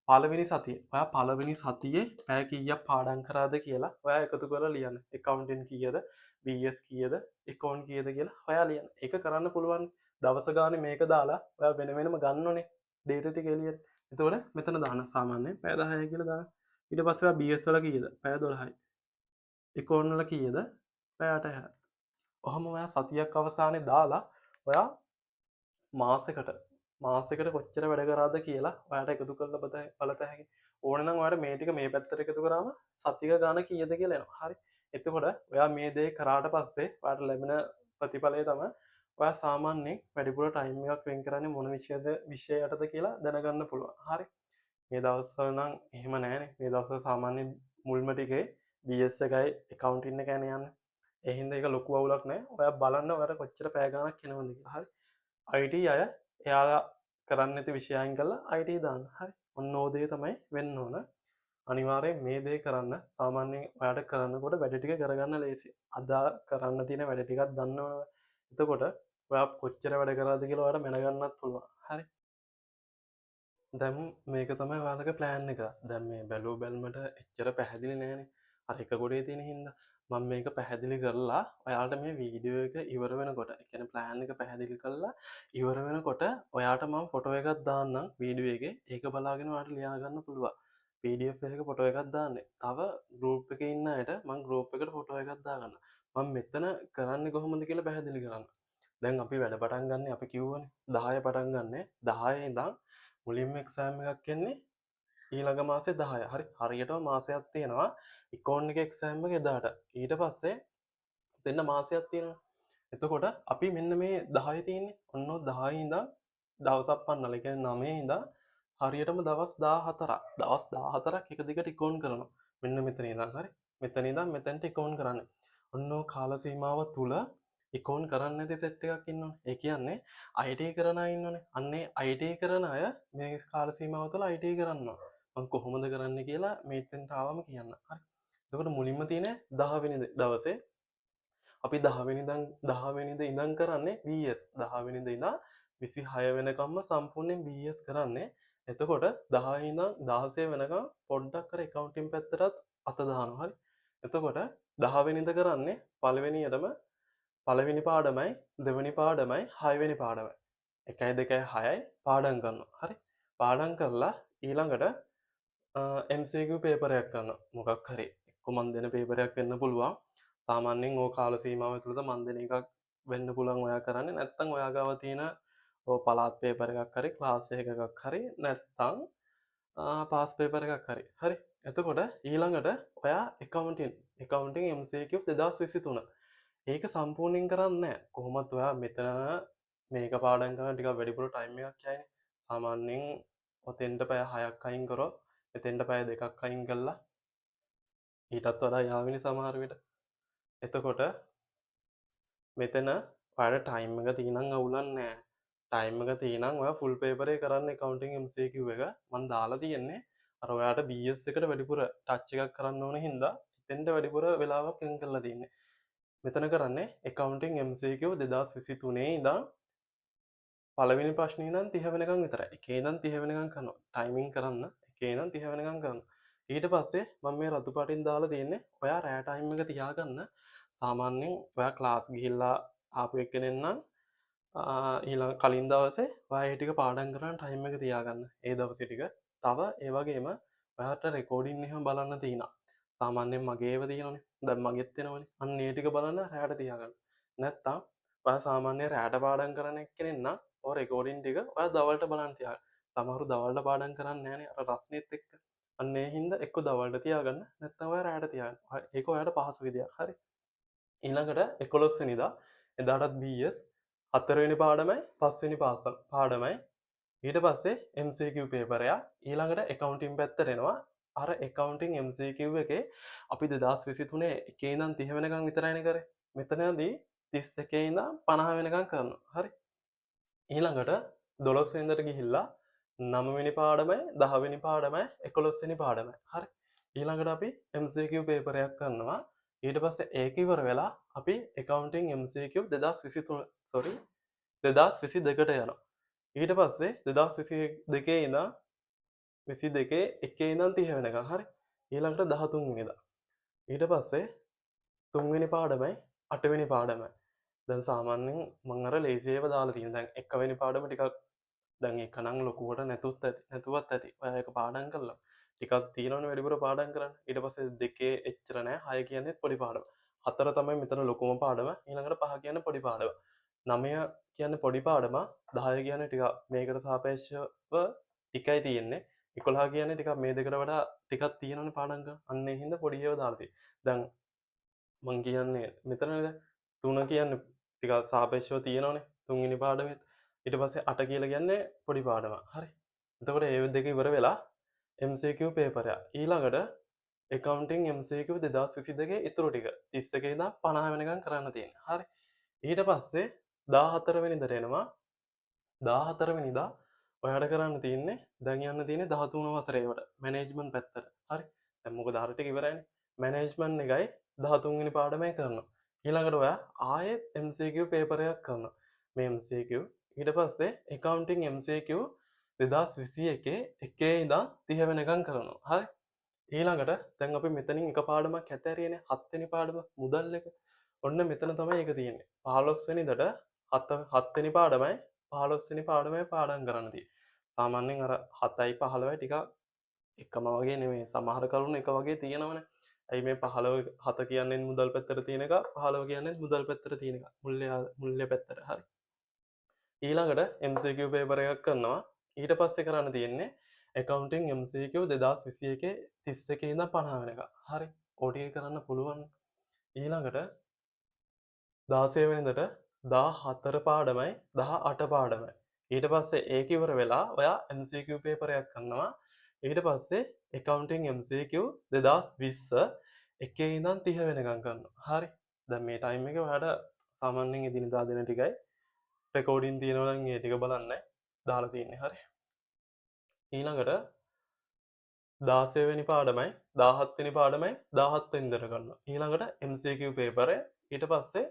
පළවෙනි සතිය. ඔයා පළවෙනි සතියේ පැය කීයක් පාඩම් කරාද කියලා ඔයා එකතු කරලා ලියන්න. accounting කීයද, BS කීයද, econ කීයද කියලා ඔයා ලියන්න. ඒක කරන්න පුළුවන්. දවස ගානේ මේක දාලා ඔයා වෙන වෙනම ගන්නෝනේ data ටික එළියට. එතකොට මෙතන දාන්න සාමාන්‍යයෙන් පැය 10යි කියලා දාන්න. ඊට පස්සේ ඔයා BS වල කීයද? පැය 12යි. econ වල කීයද? පැය 8යි. ඔහම ඔයා සතියක් අවසානයේ දාලා ඔයා මාසෙකට කොච්චර වැඩ කරාද කියලා ඔයාට එකතු කරලා බලත හැකි. ඕනේ නම් ඔයාට මේ ටික මේ පැත්තට එකතු කරාම සතික ගාන කීයද කියලා එනවා. හරි. එතකොට ඔයා මේ දේ කරාට පස්සේ ඔයාට ලැබෙන ප්‍රතිඵලය තමයි ඔයා සාමාන්‍යයෙන් වැඩිපුර ටයිම් එකක් වෙන් කරන්නේ මොන විෂයයටද කියලා දැනගන්න පුළුවන්. හරි. මේ දවස්වල නම් එහෙම නැහැනේ. මේ දවස්වල සාමාන්‍යයෙන් මුල්ම ටිකේ BS එකයි accounting එකයි යන්නේ. ඒ හින්දා ඒක ලොකු අවුලක් නැහැ. ඔයා බලන්න ඔයාට කොච්චර පැය ගාණක් යනවද කියලා. හරි. IT අය එයාලා කරන්න නැති විෂයයන් කරලා IT දාන්න. හරි. ඔන්න ඕ දේ තමයි වෙන්න ඕන. අනිවාර්යෙන් මේ දේ කරන්න. සාමාන්‍යයෙන් ඔයාට කරනකොට වැඩ ටික කරගන්න ලේසි. අදා කරන්න තියෙන වැඩ ටිකක් දන්නවනේ. එතකොට ඔයා කොච්චර වැඩ කරාද කියලා ඔයාට මැනගන්නත් පුළුවන්. හරි. දැන් මේක තමයි ඔයාලගේ ප්ලෑන් එක. දැන් මේ බැලුව බැලමට එච්චර පැහැදිලි නෑනේ. අර එක ගොඩේ තියෙන හින්දා මම මේක පැහැදිලි කරලා ඔයාලට මේ වීඩියෝ එක ඉවර වෙනකොට, ඒ කියන්නේ ප්ලෑන් එක පැහැදිලි කරලා ඉවර වෙනකොට ඔයාට මම ෆොටෝ එකක් දාන්නම් වීඩියෝ එකේ. ඒක බලාගෙන ඔයාලට ලියා ගන්න පුළුවන්. PDF එකක ෆොටෝ එකක් දාන්නේ. තව ගෲප් එකේ ඉන්න අයට මම ගෲප් එකට ෆොටෝ එකක් දාගන්න. මම මෙතන කරන්නේ කොහොමද කියලා පැහැදිලි කරන්න. දැන් අපි වැඩ පටන් ගන්න අපි කිව්වනේ 10 පටන් ගන්න. 10 ඉඳන් මුලින්ම එක්සෑම් එකක් එන්නේ ඊළඟ මාසේ 10. හරි. හරියටම මාසයක් තියෙනවා. ඉකෝන් එකේ එක්සෑම් එක එදාට. ඊට පස්සේ දෙන්න මාසයක් තියෙනවා. එතකොට අපි මෙන්න මේ 10 තියෙන්නේ. ඔන්න 10 ඉඳන් දවසක් පන්නලා. ඒ කියන්නේ 9 ඉඳන් හරියටම දවස් 14ක්. දවස් 14ක් එක දිගට ඉකෝන් කරනවා. මෙන්න මෙතන ඉඳන් හරි. මෙතන ඉඳන් මෙතනට ඉකෝන් කරන්නේ. ඔන්න ඔය කාල සීමාව තුල ඉකෝන් කරන්න නැති සෙට් එකක් ඉන්නවනේ. ඒ කියන්නේ IT කරන අය ඉන්නවනේ. අන්නේ IT කරන අය මේ කාල සීමාව තුළ IT කරනවා. මම කොහොමද කරන්නේ කියලා මේකෙන් තාවම කියන්න. හරි. එතකොට මුලින්ම තියෙන 10 වෙනි දවසේ අපි 10 වෙනිදා ඉඳන් කරන්නේ BS. 10 වෙනිදා ඉඳන් 26 වෙනකම්ම සම්පූර්ණයෙන් BS කරන්නේ. එතකොට 10 ඉඳන් 16 වෙනකම් පොඩ්ඩක් අර accounting පැත්තටත් අත දානවා. හරි. එතකොට 10 වෙනිදා කරන්නේ පළවෙනියටම පළවෙනි පාඩමයි දෙවෙනි පාඩමයි 6 වෙනි පාඩමයි 1යි 2යි 6යි පාඩම් කරනවා. හරි. පාඩම් කරලා ඊළඟට MCQ පේපරයක් ගන්න මොකක් හරි එක්ක මන් දෙන පේපරයක් වෙන්න පුළුවන් සාමාන්‍යයෙන් ඕක කාල සීමාව තුළද මන් දෙන එකක් වෙන්න පුළුවන් ඔයා කරන්නේ නැත්නම් ඔයා ගාව තියෙන ඔය පළාත් පේපර් එකක් හරි ක්ලාස් එකක් හරි නැත්නම් පාස් පේපර් එකක් හරි හරි එතකොට ඊළඟට ඔයා එකවුන්ටින් MCQ 2023 ඒක සම්පූර්ණයෙන් කරන්නේ නැහැ කොහොමත් ඔයා මෙතන මේක පාඩම් කරන ටිකක් වැඩිපුර ටයිම් එකක් යන්නේ සාමාන්‍යයෙන් ඔතෙන්ට පැය 6ක් අයින් කරොත් එතෙන්ට පැය 2ක් අයින් කළා ඊටත් වඩා යාවිනි සමහර විට එතකොට මෙතන ඔයාලට ටයිම් එක තියෙනම් අවුලක් නැහැ ටයිම් එක තියෙනම් ඔයා ෆුල් පේපර් එක කරන්න accounting MCQ එක මම දාලා තියෙන්නේ අර ඔයාට BS එකට වැඩිපුර ටච් එකක් කරන්න ඕන හින්දා එතෙන්ට වැඩිපුර වෙලාවක් වෙන් කරලා තියෙන්නේ මෙතන කරන්නේ accounting MCQ 2023 ඉඳන් පළවෙනි ප්‍රශ්නේ ඉඳන් 30 වෙනකන් විතරයි එකේ ඉඳන් 30 වෙනකන් කරනවා ටයිමින් කරන්න එකේ ඉඳන් 30 වෙනකන් කරනවා ඊට පස්සේ මම මේ රතු පාටින් දාලා තියෙන්නේ ඔයා රෑ ටයිම් එක තියාගන්න සාමාන්‍යයෙන් ඔයා ක්ලාස් ගිහිල්ලා ආපු එක්කෙනෙක් නම් ඊළඟ කලින් දවසේ ඔයා ඒ ටික පාඩම් කරන්න ටයිම් එක තියාගන්න ඒ දවසේ ටික තව ඒ වගේම ඔයාට රෙකෝඩින් එහෙම බලන්න තියෙනවා සාමාන්‍යයෙන් මගේ ඒව තියෙනවනේ දැන් මගෙත් එනවනේ අන්න ඒ ටික බලන්න රෑට තියාගන්න නැත්තම් ඔයා සාමාන්‍යයෙන් රෑට පාඩම් කරන එක්කෙනෙක් නම් ඔය රෙකෝඩින් ටික ඔයා දවල්ට බලන්න තියාගන්න සමහරු දවල්ට පාඩම් කරන්නේ නැහනේ අර රස්නෙත් එක්ක අන්න ඒ හින්දා එක්ක දවල්ට තියාගන්න නැත්නම් ඔයා රෑට තියාගන්න ඒක ඔයාට පහසු විදියක් හරි ඊළඟට 11 වෙනිදා එදාටත් BS 4 වෙනි පාඩමයි 5 වෙනි පාඩමයි ඊට පස්සේ MCQ පේපර් එක ඊළඟට accounting පැත්තට එනවා අර accounting MCQ එකේ අපි 2023 එකේ ඉඳන් 30 වෙනකන් විතරයිනේ කරේ මෙතනදී 31 ඉඳන් 50 වෙනකන් කරනවා හරි ඊළඟට 12 වෙනිදාට ගිහිල්ලා 9 වෙනි පාඩමයි 10 වෙනි පාඩමයි 11 වෙනි පාඩමයි හරි ඊළඟට අපි MCQ පේපර් එකක් කරනවා ඊට පස්සේ ඒක ඉවර වෙලා අපි accounting MCQ 2022ට යනවා ඊට පස්සේ 2022 ඉඳන් 22 එකේ ඉඳන් 30 වෙනකන් හරි ඊළඟට 13 වෙනිදා ඊට පස්සේ 3 වෙනි පාඩමයි 8 වෙනි පාඩමයි දැන් සාමාන්‍යයෙන් මම අර ලේසියව දාලා තියෙන දැන් 1 වෙනි පාඩම ටිකක් දැන් ඒක නම් ලොකුවට නැතුවත් ඇති ඔයා ඒක පාඩම් කළා ටිකක් තියෙනවනේ වැඩිපුර පාඩම් කරන්න ඊට පස්සේ දෙකේ එච්චර නෑ 6 කියන්නේ පොඩි පාඩම 4 තමයි මෙතන ලොකුම පාඩම ඊළඟට 5 කියන්නේ පොඩි පාඩම 9 කියන්නේ පොඩි පාඩම 10 කියන්නේ ටිකක් මේකට සාපේක්ෂව ටිකයි තියෙන්නේ 11 කියන්නේ ටිකක් මේ දෙකට වඩා ටිකක් තියෙනවනේ පාඩම් කරන්න අන්න ඒ හින්දා පොඩි ඒවා දාලා තියෙන්නේ දැන් මං කියන්නේ මෙතන 3 කියන්නේ ටිකක් සාපේක්ෂව තියෙනවනේ 3 වෙනි පාඩමෙත් ඊට පස්සේ 8 කියලා කියන්නේ පොඩි පාඩමක් හරි එතකොට ඒ දෙක ඉවර වෙලා MCQ පේපර් එක ඊළඟට accounting MCQ 2022 ඉතුරු ටික 31 ඉඳන් 50 වෙනකන් කරන්න තියෙනවා හරි ඊට පස්සේ 14 වෙනිදාට එනවා 14 වෙනිදා ඔයාට කරන්න තියෙන්නේ දැන් යන්න තියෙන්නේ 13 වසරේ වට මැනේජ්මන්ට් පැත්තට හරි දැන් මොකද අර ටික ඉවරයිනේ මැනේජ්මන්ට් එකයි 13 වෙනි පාඩමේ කරනවා ඊළඟට ඔයා ආයෙත් MCQ පේපර් එකක් කරනවා මේ MCQ ඊට පස්සේ accounting MCQ 2021 එකේ ඉඳන් 30 වෙනකන් කරනවා හරි ඊළඟට දැන් අපි මෙතනින් එක පාඩමක් ඇතෑරියනේ 7 වෙනි පාඩම මුදල් එක ඔන්න මෙතන තමයි ඒක තියෙන්නේ 15 වෙනිදාට 7 වෙනි පාඩමයි 15 වෙනි පාඩමයි පාඩම් කරන්න තියෙන්නේ සාමාන්‍යයෙන් අර 7යි 15යි ටිකක් එකම වගේ නෙමෙයි සමහර කරුණු එක වගේ තියෙනවනේ ඇයි මේ 15 7 කියන්නේ මුදල් පැත්තට තියෙන එක 15 කියන්නේ මුදල් පැත්තට තියෙන එක මුල්‍ය පැත්තට හරි ඊළඟට MCQ පේපර් එකක් කරනවා ඊට පස්සේ කරන්න තියෙන්නේ accounting MCQ 2021 31 ඉඳන් 50 වෙනකම් හරි OTA කරන්න පුළුවන් ඊළඟට 16 වෙනිදාට 14 පාඩමයි 18 පාඩමයි ඊට පස්සේ ඒක ඉවර වෙලා ඔයා MCQ පේපර් එකක් කරනවා ඊට පස්සේ accounting MCQ 2020 එකේ ඉඳන් 30 වෙනකම් කරනවා හරි දැන් මේ ටයිම් එකේ ඔයාට සාමාන්‍යයෙන් එදිනදා දෙන ටිකයි රෙකෝඩින් තියෙනවා නම් ඒ ටික බලන්න දාලා තියෙන්නේ හරි ඊළඟට 16 වෙනි පාඩමයි 17 වෙනි පාඩමයි 17 වෙනිදාට කරනවා ඊළඟට MCQ පේපර් ඊට පස්සේ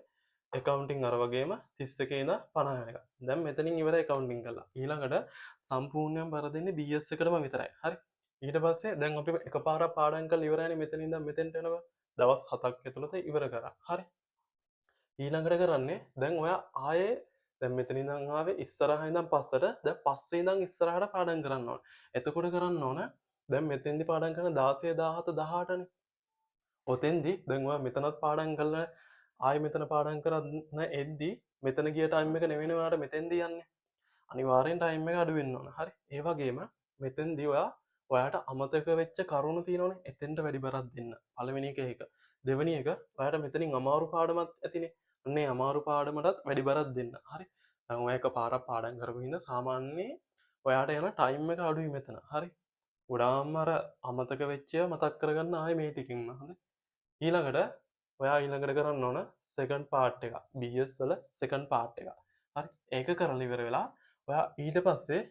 accounting අර වගේම 31 ඉඳන් 50 වෙනකම් දැන් මෙතනින් ඉවරයි accounting කරලා ඊළඟට සම්පූර්ණයෙන් බර දෙන්නේ BS එකටම විතරයි හරි ඊට පස්සේ දැන් අපි එකපාරක් පාඩම් කරලා ඉවරයිනේ මෙතනින් ඉඳන් මෙතෙන්ට එනවා දවස් 7ක් ඇතුළත ඉවර කරා හරි ඊළඟට කරන්නේ දැන් ඔයා ආයේ දැන් මෙතන ඉඳන් ආවේ ඉස්සරහා ඉඳන් පස්සට දැන් පස්සේ ඉඳන් ඉස්සරහට පාඩම් කරන්න ඕන. එතකොට කරන්න ඕන දැන් මෙතෙන්දි පාඩම් කරන 16 17 18නේ. ඔතෙන්දි දැන් ඔයා මෙතනත් පාඩම් කරලා ආයෙ මෙතන පාඩම් කරන්න එද්දි මෙතන ගිය ටයිම් එක නෙවෙයි ඔයාලට මෙතෙන්දි යන්නේ. අනිවාර්යෙන් ටයිම් එක අඩු වෙන්න ඕන. හරි. ඒ වගේම මෙතෙන්දි ඔයාට අමතක වෙච්ච කරුණු තියෙනවනේ. එතෙන්ට වැඩි බරක් දෙන්න. පළවෙනි එක ඒක. දෙවෙනි එක ඔයාට මෙතනින් අමාරු පාඩමක් ඇතිනේ. අන්නේ අමාරු පාඩමටත් වැඩි බරක් දෙන්න. හරි. දැන් ඔයා එකපාරක් පාඩම් කරපු හින්දා සාමාන්‍යයෙන් ඔයාට යන ටයිම් එක අඩුයි මෙතන. හරි. ගොඩාක්ම අර අමතක වෙච්ච ඒවා මතක් කරගන්න ආයේ මේ ටිකින්ම. හරි. ඊළඟට ඔයා ඊළඟට කරන්න ඕන සෙකන්ඩ් පාර්ට් එක. BS වල සෙකන්ඩ් පාර්ට් එක. හරි. ඒක කරලා ඉවර වෙලා ඔයා ඊට පස්සේ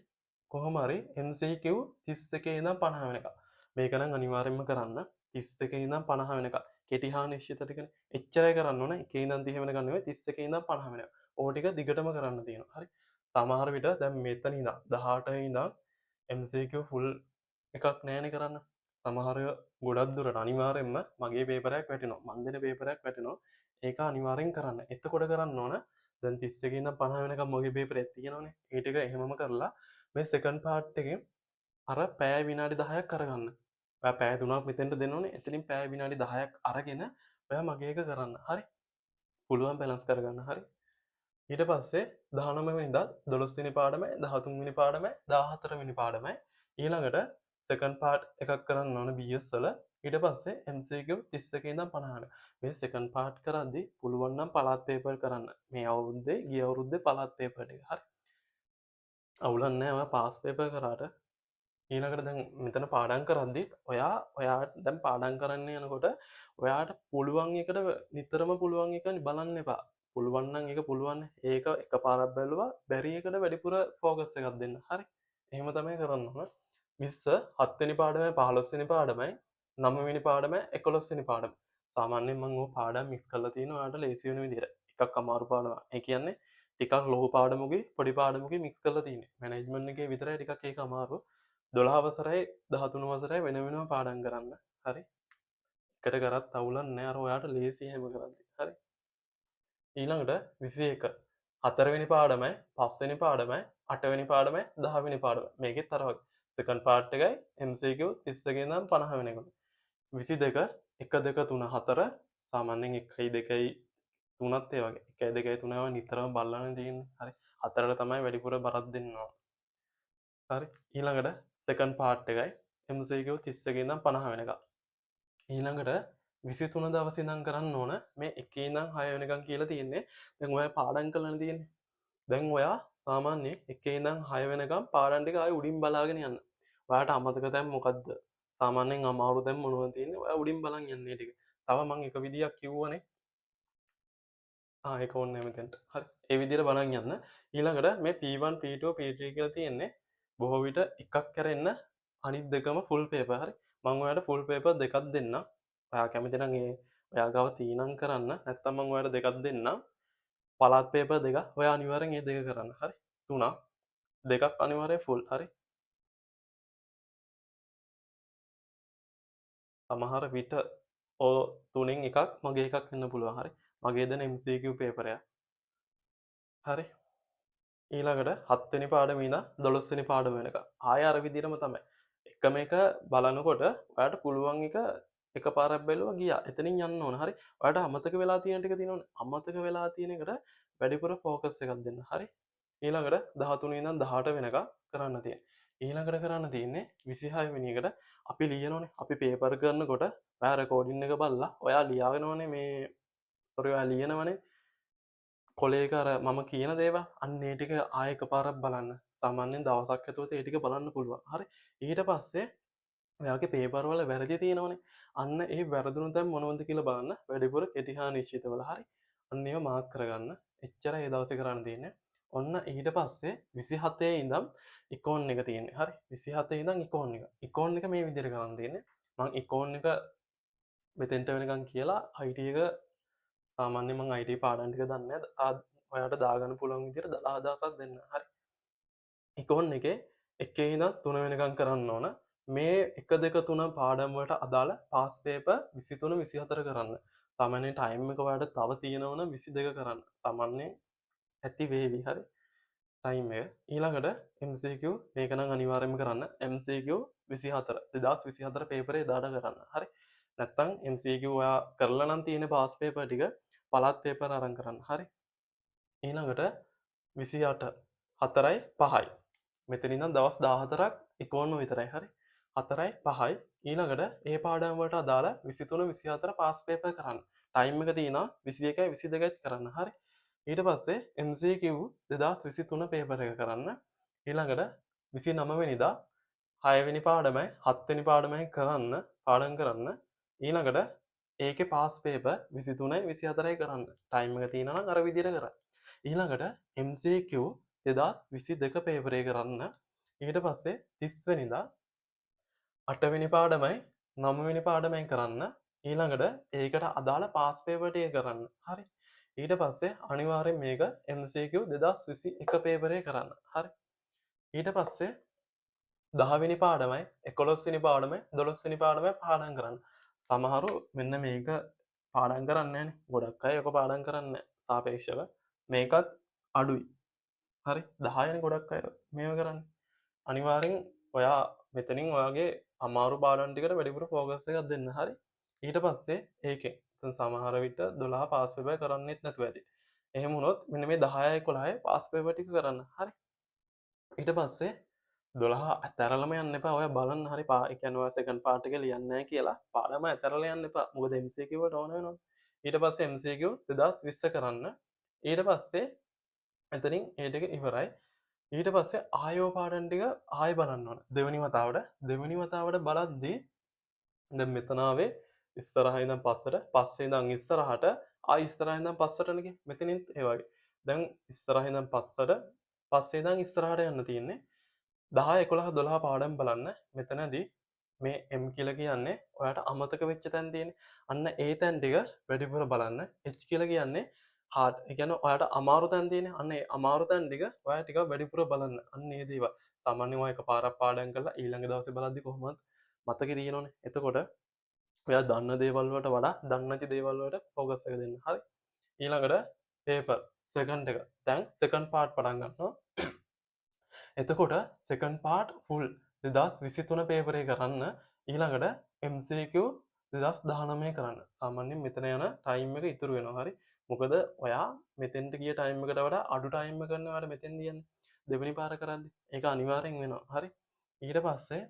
කොහොම හරි MCQ 31 ඉඳන් 50 වෙනකම්. මේක නම් අනිවාර්යෙන්ම කරන්න. 31 ඉඳන් 50 වෙනකම්. කෙටි හා නිශ්චිත ටිකනේ. එච්චරයි කරන්න ඕන. 1 ඉඳන් 30 වෙනකම් නෙවෙයි 31 ඉඳන් 50 වෙනකම්. ඕක ටික දිගටම කරන්න තියෙනවා. හරි. සමහර විට දැන් මෙතන ඉඳන් 18 ඉඳන් MCQ ෆුල් එකක් නෑනේ කරන්න. සමහර ගොඩක් දුරට අනිවාර්යෙන්ම මගේ පේපරයක් වැටෙනවා. මන් දෙන පේපරයක් වැටෙනවා. ඒක අනිවාර්යෙන් කරන්න. එතකොට කරන්න ඕන දැන් 31 ඉඳන් 50 වෙනකම් මගේ පේපරයක් තියෙනවනේ. ඒ ටික එහෙමම කරලා මේ සෙකන්ඩ් පාර්ට් එකෙන් අර පැය විනාඩි 10ක් කරගන්න. ඔයා පැය 3ක් මෙතෙන්ට දෙන්න ඕනේ. එතනින් පැය විනාඩි 10ක් අරගෙන ඔයා මගේ එක කරන්න. හරි. පුළුවන් බැලන්ස් කරගන්න. හරි. ඊට පස්සේ 19 වෙනිදා 12 වෙනි පාඩමයි 13 වෙනි පාඩමයි 14 වෙනි පාඩමයි ඊළඟට සෙකන්ඩ් පාර්ට් එකක් කරන්න ඕන BS වල. ඊට පස්සේ MCQ 31 ඉඳන් 50. මේ සෙකන්ඩ් පාර්ට් කරද්දී පුළුවන් නම් පළාත් පේපර් කරන්න. මේ අවුරුද්දේ ගිය අවුරුද්දේ පළාත් පේපර් ටික. හරි. අවුලක් නැහැ. ඔයා පාස් පේපර් කරාට ඊළඟට දැන් මෙතන පාඩම් කරද්දි ඔයාට දැන් පාඩම් කරන්න යනකොට ඔයාට පුළුවන් එකට නිතරම පුළුවන් එක බලන්න එපා. පුළුවන් නම් ඒක පුළුවන්. ඒක එකපාරක් බැලුවා බැරි එකට වැඩිපුර ફોකස් එකක් දෙන්න. හරි. එහෙම තමයි කරන්න ඕන. 20 7 වෙනි පාඩමයි 15 වෙනි පාඩමයි 9 වෙනි පාඩමයි 11 වෙනි පාඩම. සාමාන්‍යයෙන් මම ඕක පාඩම් මික්ස් කරලා තියෙනවා ඔයාලට ලේසි වෙන විදිහට. එකක් අමාරු පාඩමක්. ඒ කියන්නේ ටිකක් ලොකු පාඩමකුයි පොඩි පාඩමකුයි මික්ස් කරලා තියෙන්නේ. මැනේජ්මන්ට් එකේ විතරයි ටිකක් ඒක අමාරු. 12 වසරයි 13 වසරයි වෙන වෙනම පාඩම් කරන්න. හරි. එකට කරත් අවුලක් නැහැ. අර ඔයාට ලේසි හැම කරද්දි. හරි. ඊළඟට 21 4වෙනි පාඩමයි 5වෙනි පාඩමයි 8වෙනි පාඩමයි 10වෙනි පාඩම. මේකෙත් අර වගේ සෙකන්ඩ් පාර්ට් එකයි MCQ 31 ඉඳන් 50 වෙනකම්. 22 1 2 3 4 සාමාන්‍යයෙන් 1යි 2යි 3ත් ඒ වගේ 1යි 2යි 3යි නිතරම බලන්න තියෙන්නේ. හරි. 4ට තමයි වැඩිපුර බරක් දෙන්න ඕන. හරි. ඊළඟට සෙකන්ඩ් පාර්ට් එකයි MCQ 31 ඉඳන් 50 වෙනකම්. ඊළඟට 23 දවසේ ඉඳන් කරන්න ඕන මේ 1 ඉඳන් 6 වෙනකම් කියලා තියෙන්නේ. දැන් ඔයා පාඩම් කරලා තියෙන්නේ. දැන් ඔයා සාමාන්‍යයෙන් 1 ඉඳන් 6 වෙනකම් පාඩම් ටික ආයෙ උඩින් බලාගෙන යන්න. ඔයාට අමතක දැන් මොකද්ද? සාමාන්‍යයෙන් අමාරු දැන් මොනවද තියෙන්නේ? ඔයා උඩින් බලන් යන්න මේ ටික. තව මම එක විදියක් කිව්වනේ. ඒක ඕනේ නැහැ මෙතෙන්ට. හරි. ඒ විදිහට බලන් යන්න. ඊළඟට මේ P1 P2 P3 කියලා තියෙන්නේ බොහෝ විට එකක් කරෙන්න අනිත් දෙකම ෆුල් පේපර්. හරි. මම ඔයාලට ෆුල් පේපර් දෙකක් දෙන්නම්. ඔයා කැමති නම් ඔයා ගාව තීනම් කරන්න. නැත්නම් මම ඔයාලට දෙකක් දෙන්නම්. පළාත් පේපර් දෙක. ඔයා අනිවාර්යෙන් මේ දෙක කරන්න. හරි. තුනක්. දෙකක් අනිවාර්යෙන් ෆුල්. හරි. සමහර විට තුනෙන් එකක් මගේ එකක් වෙන්න පුළුවන්. හරි. මගේ දෙන MCQ පේපරයක්. හරි. ඊළඟට 7 වෙනි පාඩමේ ඉඳන් 12 වෙනි පාඩම වෙනකම් ආයෙ අර විදිහටම තමයි. එකම එක බලනකොට ඔයාලට පුළුවන් එක එකපාරක් බැලුවා ගියා. එතනින් යන්න ඕන. හරි. ඔයාලට අමතක වෙලා තියෙන ටික තියෙනවනේ. අමතක වෙලා තියෙන එකට වැඩිපුර ફોකස් එකක් දෙන්න. හරි. ඊළඟට 13 ඉඳන් 18 වෙනකම් කරන්න තියෙන්නේ. ඊළඟට කරන්න තියෙන්නේ 26 වෙනි එකට අපි ලියනෝනේ. අපි පේපර් කරනකොට ඔයා රෙකෝඩින් එක බලලා ඔයා ලියාගෙනවනේ මේ ඔයා ලියනවනේ කොලේක අර මම කියන දේවල් අන්න ඒ ටික ආයෙ එකපාරක් බලන්න. සාමාන්‍යයෙන් දවසක් ඇතුළත ඒ ටික බලන්න පුළුවන්. හරි. ඊට පස්සේ ඔයාගේ පේපර් වල වැරදි තියෙනවනේ. අන්න ඒ වැරදුණු තැන් මොනවද කියලා බලන්න. වැඩිපුර කෙටි හා නිශ්චිත වල. හරි. අන්න ඒවා මාර්ක් කරගන්න. එච්චරයි ඒ දවසේ කරන්න තියෙන්නේ. ඔන්න ඊට පස්සේ 27 ඉඳන් ඉකෝන් එක තියෙන්නේ. හරි. 27 ඉඳන් ඉකෝන් එක. ඉකෝන් එක මේ විදිහට කරන්න තියෙන්නේ. මම ඉකෝන් එක මෙතෙන්ට වෙනකන් කියලා IT එක සාමාන්‍යයෙන් මම IT පාඩම් ටික දන්නේ නැහැ. ඔයාලට දාගන්න පුළුවන් විදිහට අදහසක් දෙන්න. හරි. ඉකෝන් එකේ 1 ඉඳන් 3 වෙනකන් කරන්න ඕන. මේ 1 2 3 පාඩම් වලට අදාළ පාස් පේපර් 23 24 කරන්න. සාමාන්‍යයෙන් ටයිම් එක ඔයාලට තව තියෙනවා නම් 22 කරන්න. සාමාන්‍යයෙන් ඇති වේවි. හරි ටයිම් එක. ඊළඟට MCQ මේක නම් අනිවාර්යයෙන්ම කරන්න. MCQ 24 2024 පේපරේ එදාට කරන්න. හරි. නැත්තම් MCQ ඔයා කරලා නම් තියෙන පාස් පේපර් ටික පළාත් පේපර් අරන් කරන්න. හරි. ඊළඟට 28 4යි 5යි. මෙතන ඉඳන් දවස් 14ක් ඉක්වන්න විතරයි. හරි. 4යි 5යි. ඊළඟට ඒ පාඩම් වලට අදාළ 23 24 පාස් පේපර් කරන්න. ටයිම් එක තියෙනවා 21යි 22යි කරන්න. හරි. ඊට පස්සේ MCQ 2023 පේපර් එක කරන්න. ඊළඟට 29 වෙනිදා 6 වෙනි පාඩමයි 7 වෙනි පාඩමයි කරන්න පාඩම් කරන්න. ඊළඟට ඒකේ පාස් පේපර් 23යි 24යි කරන්න. ටයිම් එක තියෙනවා නම් අර විදිහට කරන්න. ඊළඟට MCQ 2022 පේපර් එක කරන්න. ඊට පස්සේ 30 වෙනිදා 8 වෙනි පාඩමයි 9 වෙනි පාඩමයි කරන්න. ඊළඟට ඒකට අදාළ පාස් පේපර් ටික කරන්න. හරි. ඊට පස්සේ අනිවාර්යෙන් මේක MCQ 2021 පේපර් එක කරන්න. හරි. ඊට පස්සේ 10 වෙනි පාඩමයි 11 වෙනි පාඩමයි 12 වෙනි පාඩමයි පාඩම් කරන්න. සමහරු මෙන්න මේක පාඩම් කරන්නේ නැහනේ. ගොඩක් අය ඔක පාඩම් කරන්නේ නැහැ. සාපේක්ෂව මේකත් අඩුයි. හරි 10යිනේ ගොඩක් අය මේව කරන්නේ. අනිවාර්යෙන් ඔයා මෙතනින් ඔයාගේ අමාරු පාඩම් ටිකට වැඩිපුර ફોකස් එකක් දෙන්න. හරි. ඊට පස්සේ ඒකෙන් සමහර විට 12 පාස් පේපර් කරන්නෙත් නැතුව ඇති. එහෙම වුණොත් මෙන්න මේ 10 11 පාස් පේපර් ටික කරන්න. හරි. ඊට පස්සේ 12 ඇතරලම යන්න එපා. ඔය බලන්න හරි ඒ කියන්නේ ඔය සෙකන්ඩ් පාර්ට් එක ලියන්නේ නැහැ කියලා පාඩම ඇතරලා යන්න එපා. මොකද MCQ වට ඕන වෙනවා. ඊට පස්සේ MCQ 2020 කරන්න. ඊට පස්සේ එතනින් ඒ ටික ඉවරයි. ඊට පස්සේ ආයෝ පාඩම් ටික ආයෙ බලන්න ඕන. දෙවෙනි වතාවට බලද්දී දැන් මෙතන ආවේ ඉස්සරහින් ඉඳන් පස්සට, පස්සේ ඉඳන් ඉස්සරහට, ආයෙ ඉස්සරහින් ඉඳන් පස්සටනේ ගියේ. මෙතනින් ඒ වගේ. දැන් ඉස්සරහින් ඉඳන් පස්සට, පස්සේ ඉඳන් ඉස්සරහට යන්න තියෙන්නේ. 10 11 12 පාඩම් බලන්න. මෙතනදී මේ M කියලා කියන්නේ ඔයාට අමතක වෙච්ච තැන් තියෙන්නේ. අන්න ඒ තැන් ටික වැඩිපුර බලන්න. H කියලා කියන්නේ හાર્ඩ්. ඒ කියන්නේ ඔයාට අමාරු තැන් තියෙන්නේ. අන්න ඒ අමාරු තැන් ටික ඔයා ටිකක් වැඩිපුර බලන්න. අන්න ඒ දේවල්. සාමාන්‍යයෙන් ඔය එකපාරක් පාඩම් කරලා ඊළඟ දවසේ බලද්දි කොහොමද මතකේ තියෙනවනේ. එතකොට ඔයා දන්න දේවල් වලට වඩා දන්නේ නැති දේවල් වලට ફોකස් එක දෙන්න. හරි. ඊළඟට පේපර් සෙකන්ඩ් එක. දැන් සෙකන්ඩ් පාර්ට් පටන් ගන්නවා. එතකොට සෙකන්ඩ් පාර්ට් ෆුල් 2023 පේපර් එක කරන්න. ඊළඟට MCQ 2019 කරන්න. සාමාන්‍යයෙන් මෙතන යන ටයිම් එක ඉතුරු වෙනවා. හරි. මොකද ඔයා මෙතෙන්ට ගිය ටයිම් එකට වඩා අඩු ටයිම් එකක් ගන්න ඔයාලා මෙතෙන් දියන්නේ. දෙවෙනි පාර කරද්දි. ඒක අනිවාර්යෙන් වෙනවා. හරි. ඊට පස්සේ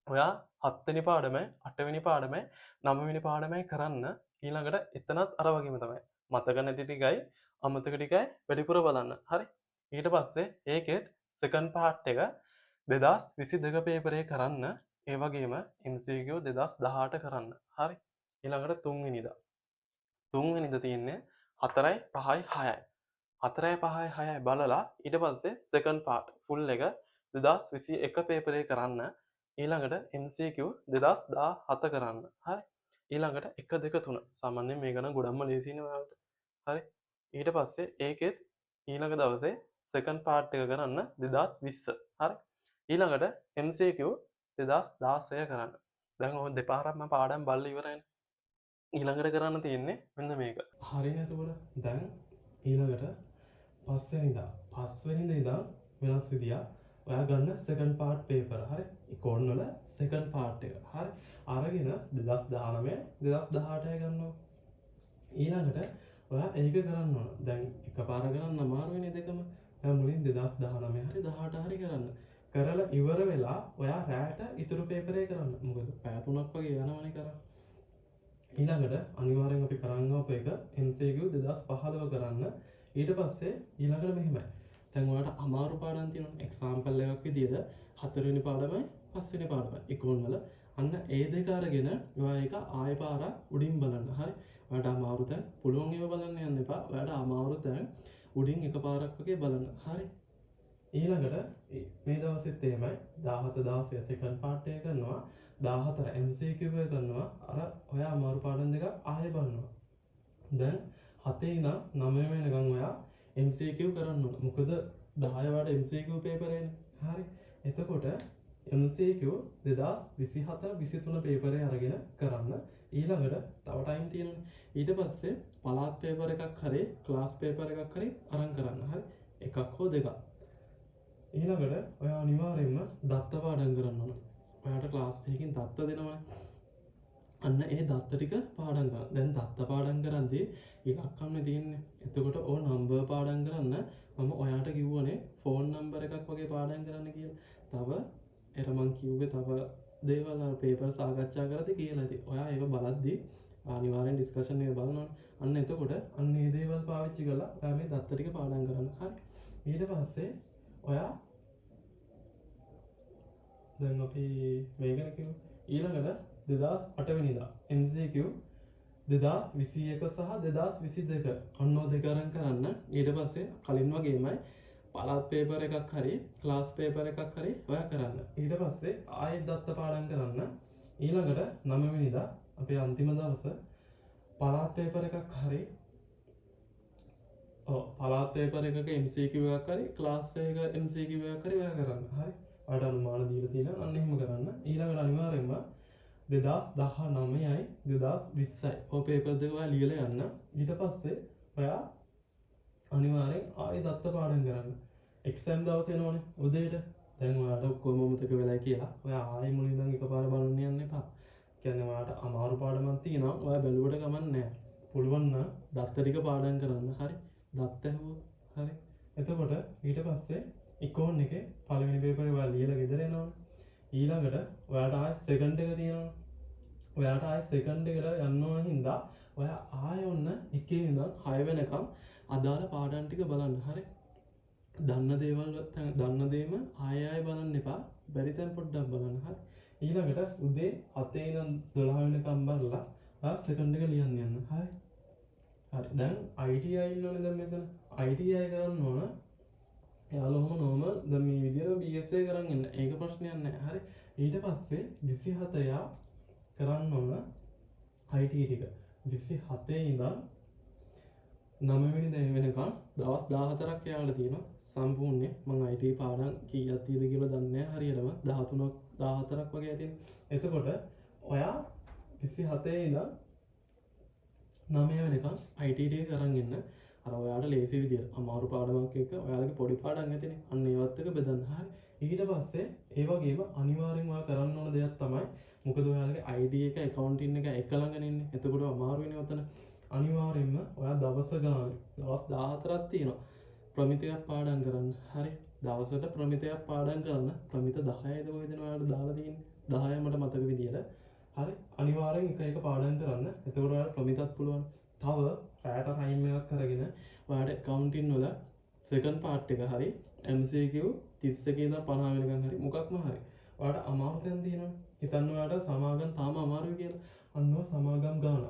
ඔයා 7 වෙනි පාඩමයි 8 වෙනි පාඩමයි 9 වෙනි පාඩමයි කරන්න. ඊළඟට එතනත් අර වගේම තමයි. මතක නැති ටිකයි අමතක ටිකයි වැඩිපුර බලන්න. හරි. ඊට පස්සේ ඒකෙත් සෙකන්ඩ් පාර්ට් එක 2022 පේපර් එක කරන්න. ඒ වගේම MCQ 2018 කරන්න. හරි. ඊළඟට 3 වෙනිදා. 3 වෙනිදා තියෙන්නේ 4යි 5යි 6යි. 4යි 5යි 6යි බලලා ඊට පස්සේ සෙකන්ඩ් පාර්ට් ෆුල් එක 2021 පේපර් එක කරන්න. ඊළඟට MCQ 2017 කරන්න. හරි. ඊළඟට 1 2 3 සාමාන්‍යයෙන් මේක නම් ගොඩක්ම ලේසියිනේ ඔයාලට. හරි. ඊට පස්සේ ඒකෙත් ඊළඟ දවසේ සෙකන්ඩ් පාර්ට් එක කරන්න 2020. හරි. ඊළඟට MCQ 2016 කරන්න. දැන් ඔය දෙපාරක්ම පාඩම් බලලා ඉවරයිනේ. ඊළඟට කරන්න තියෙන්නේ මෙන්න මේක. හරිනේ. එතකොට දැන් ඊළඟට 5 වෙනිදා වෙනස් විදියක් ඔයා ගන්න සෙකන්ඩ් පාර්ට් පේපර්. හරි. ඉකෝන් වල සෙකන්ඩ් පාර්ට් එක. හරි. අරගෙන 2019 2018 ගන්නවා. ඊළඟට ඔයා ඒක කරන්න ඕන. දැන් එකපාර කරන්න අමාරු වෙන්නේ දෙකම. ඔයා මුලින් 2019 හරි 18 හරි කරන්න. කරලා ඉවර වෙලා ඔයා රැට ඉතුරු පේපර් එක කරන්න. මොකද පැය 3ක් වගේ යනවනේ කරන්න. ඊළඟට අනිවාර්යෙන් අපි කරන්න ඕප එක MCQ 2015 කරන්න. ඊට පස්සේ ඊළඟට මෙහෙමයි. දැන් ඔයාලට අමාරු පාඩම් තියෙනවා. එක්සැම්පල් එකක් විදියට 4 වෙනි පාඩමයි 5 වෙනි පාඩමයි ඉක්ෝන් වල. අන්න ඒ දෙක අරගෙන ඔයා ඒක ආයෙ පාරක් උඩින් බලන්න. හරි. ඔයාලට අමාරු තැන් පුළුවන් ඒවා බලන්න යන්න එපා. ඔයාලට අමාරු තැන් උඩින් එකපාරක් වගේ බලන්න. හරි. ඊළඟට මේ දවසෙත් එහෙමයි 17 16 සෙකන්ඩ් පාර්ට් එක කරනවා. 14 MCQ එක කරනවා. අර ඔයා අමාරු පාඩම් දෙක ආයෙ බලනවා. දැන් 7 ඉඳන් 9 වෙනකන් ඔයා MCQ කරන්න ඕන. මොකද 10 වට MCQ පේපර් එන්නේ. හරි. එතකොට MCQ 2024-23 පේපරේ අරගෙන කරන්න. ඊළඟට තව ටයිම් තියෙනවා. ඊට පස්සේ පළාත් පේපර් එකක් හරි ක්ලාස් පේපර් එකක් හරි අරන් කරන්න. හරි. එකක් හෝ දෙකක්. ඊළඟට ඔයා අනිවාර්යයෙන්ම දත්ත පාඩම් කරන්න ඕන. ඔයාට ක්ලාස් එකකින් දත්ත දෙනවනේ. අන්න ඒ දත්ත ටික පාඩම් කරන්න. දැන් දත්ත පාඩම් කරද්දී ඉලක්කම්නේ තියෙන්නේ. එතකොට ඕ නම්බර් පාඩම් කරන්න මම ඔයාට කිව්වනේ ෆෝන් නම්බර් එකක් වගේ පාඩම් කරන්න කියලා. තව මං කිව්වේ තව දේවල් පේපර් සාකච්ඡා කරද්දී කියලා ඉතින් ඔයා ඒක බලද්දී අනිවාර්යෙන් ඩිස්කෂන් එක බලනවා. අන්න එතකොට අන්න මේ දේවල් පාවිච්චි කරලා ඔයා මේ දත්ත ටික පාඩම් කරන්න. හරි. ඊට පස්සේ ඔයා දැන් අපි මේකන කිව්ව ඊළඟට 2008 වෙනිදා MCQ 2021 සහ 2022 ඔන්නෝ දෙක අරන් කරන්න. ඊට පස්සේ කලින් වගේමයි පළාත් පේපර් එකක් හරි ක්ලාස් පේපර් එකක් හරි ඔයා කරන්න. ඊට පස්සේ ආයෙත් දත්ත පාඩම් කරන්න. ඊළඟට 9 වෙනිදා අපේ අන්තිම දවස පළාත් පේපර් එකක් හරි පළාත් පේපර් එකක MCQ එකක් හරි ක්ලාස් එක MCQ එකක් හරි ඔයා කරන්න. හරි. ඔයාට අනුමාන දීලා තියෙනවා. අන්න එහෙම කරන්න. ඊළඟට අනිවාර්යයෙන්ම 2019යි 2020යි ඔය පේපර් දෙක ඔයා ලියලා යන්න. ඊට පස්සේ ඔයා අනිවාර්යෙන් ආයෙ දත්ත පාඩම් කරන්න. එක්සෑම් දවස් එනවනේ උදේට. දැන් ඔයාට ඔක්කොම මොමතක වෙලා කියලා ඔයා ආයෙ මුලින්ම එකපාර බලන්න යන්න එපා. කියන්නේ ඔයාට අමාරු පාඩමක් තියෙනවා. ඔයා බැලුවට කමක් නැහැ. පුළුවන් නම් දත්ත ටික පාඩම් කරන්න. හරි. දත්ත ඇහුවොත් හරි. එතකොට ඊට පස්සේ ඉකෝන් එකේ පළවෙනි පේපරේ ඔයා ලියලා ගෙදර එනවනේ. ඊළඟට ඔයාට ආයෙ සෙකන්ඩ් එක තියෙනවා. ඔයාට ආයෙ සෙකන්ඩ් එකට යන්න ඕන හින්දා ඔයා ආයෙ ඔන්න එකේ ඉඳන් 6 වෙනකම් අදාළ පාඩම් ටික බලන්න. හරි. දන්න දේම ආයෙ බලන්න එපා. බැරි තැන් පොඩ්ඩක් බලන්න. හරි. ඊළඟට උදේ 7 ඉඳන් 12 වෙනකම් බලලා ඔයා සෙකන්ඩ් එක ලියන්න යන්න. හරි. හරි. දැන් ITI ඉන්නවනේ දැන් මෙතන. ITI කරන්න ඕන. එයාලොම නෝමල් දැන් මේ විදියට BSA කරන් ඉන්න. ඒක ප්‍රශ්නයක් නැහැ. හරි. ඊට පස්සේ 27 යා කරන්න ඕන IT ටික 27 ඉඳන් 9 වෙනිදා වෙනකම් දවස් 14ක් යාවල තියෙනවා සම්පූර්ණයෙන්. මම IT පාඩම් කීයක් තියෙද කියලා දන්නේ නැහැ හරියටම. 13ක් 14ක් වගේ ඇතින්. එතකොට ඔයා 27 ඉඳන් 9 වෙනකම් IT ටික කරන් ඉන්න. අර ඔයාට ලේසි විදියට අමාරු පාඩමක් එක්ක ඔයාලගේ පොඩි පාඩම් ඇතිනේ. අන්න ඒවත් එක බෙදන්න. හරි. ඊට පස්සේ ඒ වගේම අනිවාර්යෙන් ඔයා කරන්න ඕන දෙයක් තමයි මොකද ඔයාලගේ ID එක accounting එක එක ළඟනේ ඉන්නේ. එතකොට අමාරු වෙන්නේ ඔතන. අනිවාර්යෙන්ම ඔයා දවස් ගානේ දවස් 14ක් තියෙනවා ප්‍රමිතයක් පාඩම් කරන්න. හරි. දවසට ප්‍රමිතයක් පාඩම් කරන්න. ප්‍රමිත 10යිද කොහෙද ඔයාලට දාලා තියෙන්නේ? 10යි මට මතක විදියට. හරි. අනිවාර්යෙන් එක පාඩම් කරන්න. එතකොට ඔයාලට ප්‍රමිතත් පුළුවන්. තව රැට ටයිම් එකක් අරගෙන ඔයාට accounting වල second part එක හරි MCQ 31 ඉඳන් 50 වෙනකන් හරි මොකක්ම හරි ඔයාට අමාරු තැන් තියෙනවා. හිතන්න ඔයාට සමාගම් තාම අමාරුයි කියලා. අන්න සමාගම් ගාන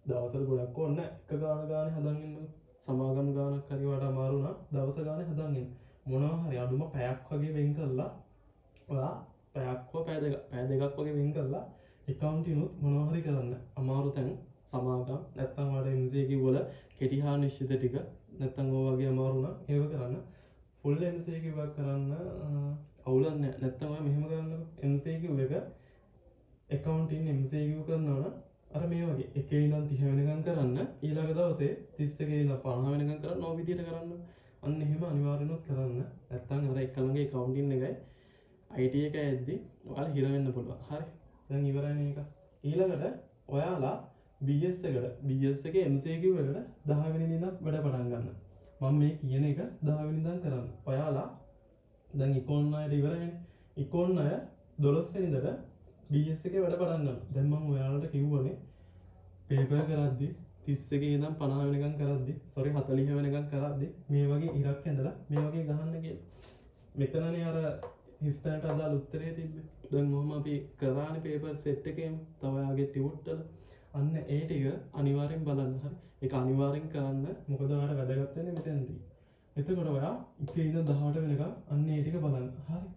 දවසට ගොඩක් ඕනේ නැහැ. එක ගානේ හදන් ඉන්නකො. සමාගම් ගානක් හරි ඔයාට අමාරු නම් දවස ගානේ හදන් ඉන්න. මොනවා හරි අඩුම පැයක් වගේ වෙන් කරලා ඔයා පැයක් හෝ පැය දෙකක් වගේ වෙන් කරලා accounting උත් මොනවා හරි කරන්න. අමාරු තැන් සමාගම් නැත්තම් ඔයාට MCQ වල කෙටි හා නිශ්චිත ටික නැත්තම් ඔය වගේ අමාරු නම් ඒව කරන්න. full MCQ එකක් කරන්න අවුලක් නැහැ. නැත්තම් ඔයා මෙහෙම කරන්නකො. MCQ එක accounting MCQ කරනවා නම් අර මේ වගේ 1 ඉඳන් 30 වෙනකම් කරන්න. ඊළඟ දවසේ 31 ඉඳන් 50 වෙනකම් කරන්න. ඔය විදිහට කරන්න. අන්න එහෙම අනිවාර්යෙන්ම කරන්න. නැත්තම් අර එක ළඟ accounting එකයි IT එකයි ඇද්දි ඔයාලා හිර වෙන්න පුළුවන්. හරි. දැන් ඉවරයි මේක. ඊළඟට ඔයාලා BS එකේ MCQ එකට 10 වෙනි දිනක් වැඩ පටන් ගන්න. මම මේ කියන එක 10 වෙනි දින කරන්න. ඔයාලා දැන් ඉකෝන් අයට ඉවරයිනේ. ඉකෝන් අය 12 වෙනිදාට BS එකේ වැඩ පටන් ගන්න. දැන් මම ඔයාලට කිව්වනේ පේපර් කරද්දි 31 ඉඳන් 50 වෙනකම් කරද්දි 40 වෙනකම් කරද්දි මේ වගේ ඉරක් ඇඳලා මේ වගේ ගහන්න කියලා. මෙතනනේ අර හිස්තැනට අදාළ උත්තරේ තිබ්බේ. දැන් මොහොම අපි කරානේ පේපර් සෙට් එකේම තව යාගේ ටියුට් වල අන්න ඒ ටික අනිවාර්යෙන් බලන්න. හරි. ඒක අනිවාර්යෙන් කරන්න. මොකද ඔයාලට වැදගත් වෙන්නේ මෙතනදී. එතකොට ඔයා 1 ඉඳන් 18 වෙනකම් අන්න ඒ ටික බලන්න. හරි.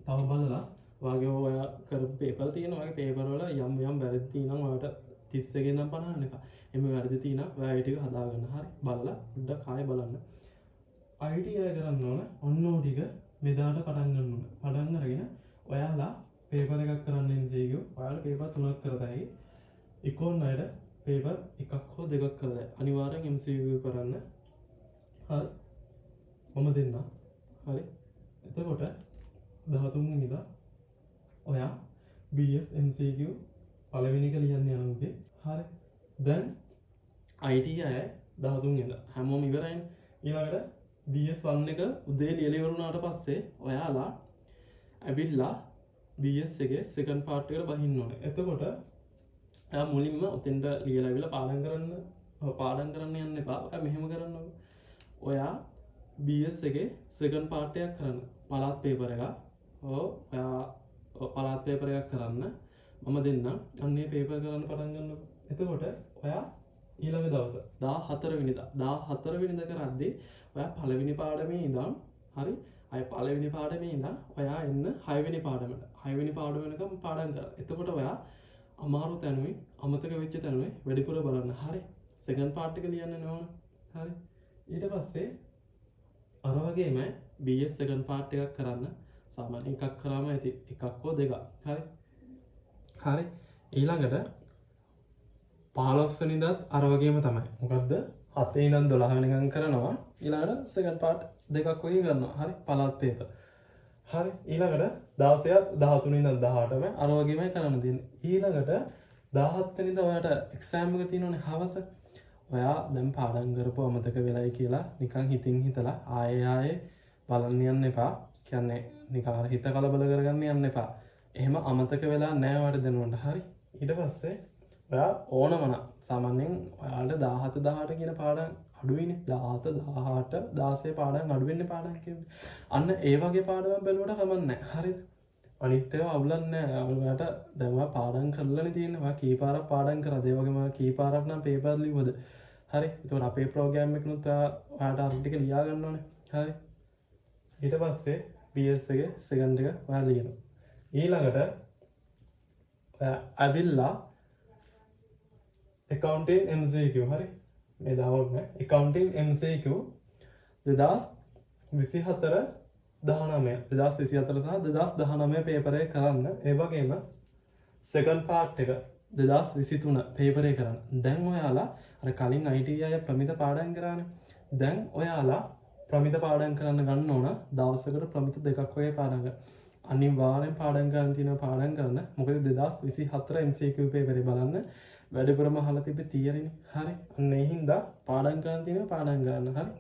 තව බලලා ඔයාගේ ඔයා කරපු පේපර් තියෙනවා. ඔයාගේ පේපර් වල යම් වැරදි තියෙනවා ඔයාට 31 ඉඳන් 50 වෙනකම්. එimhe වැරදි තියෙනවා. ඔයා ඒ ටික හදාගන්න. හරි. බලලා පොඩ්ඩක් ආයෙ බලන්න. ITI කරන්න ඕන ඔන්න ඔය ටික මෙදාට පටන් ගන්න ඕන. පටන් අරගෙන ඔයාලා පේපර් එකක් කරන්න MCQ ඔයාලා පේපර් 3ක් කරතයි ඉක්කොන් අයට පේපර් එකක් හෝ දෙකක් කරලා අනිවාර්යෙන් MCQ කරන්න හරි මම දෙන්න හරි එතකොට 13 වෙනිදා ඔයා BS MCQ පළවෙනි එක ලියන්න යනවා හරි දැන් IT අය 13 වෙනිදා හැමෝම ඉවරයිනේ ඊළඟට BS1 එක උදේ ලියලා ඉවරුණාට පස්සේ ඔයාලා ඇවිල්ලා BS එකේ සෙකන්ඩ් පාර්ට් එකට බහින්න ඕනේ. එතකොට ඔයා මුලින්ම උතෙන්ට ලියලා ඇවිල්ලා පාඩම් කරන්න යන්න එපා. ඔයා මෙහෙම කරන්න ඕනේ. ඔයා BS එකේ සෙකන්ඩ් පාර්ට් එකක් කරන්න. පළාත් පේපර් එක. ඔයා පළාත් පේපර් එකක් කරන්න. මම දෙන්නම්. අන්නේ පේපර් කරන්න පටන් ගන්නකො. එතකොට ඔයා ඊළඟ දවස 14 වෙනිදා 14 වෙනිදා කරද්දී ඔයා පළවෙනි පාඩමේ ඉඳන් හරි අය පළවෙනි පාඩමේ ඉඳන් ඔයා එන්න 6 වෙනි පාඩමට 6 වෙනි පාඩම වෙනකම් පාඩම් කරා. එතකොට ඔයා අමාරු තැනුයි අමතක වෙච්ච තැනුයි වැඩිපුර බලන්න. හරි. සෙකන්ඩ් පාර්ට් එක ලියන්න ඕන. හරි. ඊට පස්සේ අර වගේම BS සෙකන්ඩ් පාර්ට් එකක් කරන්න. සාමාන්‍යයෙන් එකක් කරාම ඇති. එකක් හෝ දෙකක්. හරි. හරි. ඊළඟට 15 වෙනිදාත් අර වගේම තමයි. මොකද්ද? 7 ඉඳන් 12 වෙනිකම් කරනවා. ඊළඟට සෙකන්ඩ් පාර්ට් දෙකක් වගේ කරනවා. හරි. පළාත් පේපර්. හරි. ඊළඟට 16ත් 13 ඉඳන් 18ම අර වගේමයි කරන්න තියෙන්නේ. ඊළඟට 17 වෙනිදා ඔයාට එක්සෑම් එක තියෙනවනේ හවස. ඔයා දැන් පාඩම් කරපුව අමතක වෙලයි කියලා නිකන් හිතින් හිතලා ආයේ බලන්න යන්න එපා. කියන්නේ නිකන් හිත කලබල කරගන්න යන්න එපා. එහෙම අමතක වෙලා නැහැ ඔයාට දැනුණාට. හරි. ඊට පස්සේ ඔයා ඕනම නම් සාමාන්‍යයෙන් ඔයාලට 17 18 කියන පාඩම් අඩුයිනේ 17 18 16 පාඩම් අඩු වෙන්නේ පාඩම් කියන්නේ. අන්න ඒ වගේ පාඩමක් බැලුවට කමක් නැහැ. හරිද? අනිත් ඒවා අවුලක් නැහැ. ඔයාලට දැන් ඔයා පාඩම් කරලානේ තියෙන්නේ. ඔයා කී පාරක් පාඩම් කරාද? ඒ වගේම කී පාරක් නම් පේපර් ලිව්වද? හරි. ඒතකොට අපේ ප්‍රෝග්‍රෑම් එකනොත් ඔයාට අර ටික ලියා ගන්න ඕනේ. හරි. ඊට පස්සේ BS එකේ සෙකන්ඩ් එක ඔයා ලියනවා. ඊළඟට ඔයා ඇවිල්ලා accounting MCQ හරි මේ දාවන්න accounting MCQ 2024 19 2024 සහ 2019 පේපර් එක කරන්න. ඒ වගේම සෙකන්ඩ් පාර්ට් එක 2023 පේපර් එක කරන්න. දැන් ඔයාලා අර කලින් IT අය ප්‍රමිත පාඩම් කරානේ. දැන් ඔයාලා ප්‍රමිත පාඩම් කරන්න ගන්න ඕන දවසකට ප්‍රමිත දෙකක් වගේ පාඩම් කරන්න. අනිවාර්යෙන් පාඩම් කරන්න තියෙනවා පාඩම් කරන්න. මොකද 2024 MCQ පේපර් එක බලන්න වැඩිපුරම අහලා තිබ්බේ තියරිනේ. හරි. අන්න ඒ හින්දා පාඩම් කරන්න තියෙනවා පාඩම් කරන්න. හරි.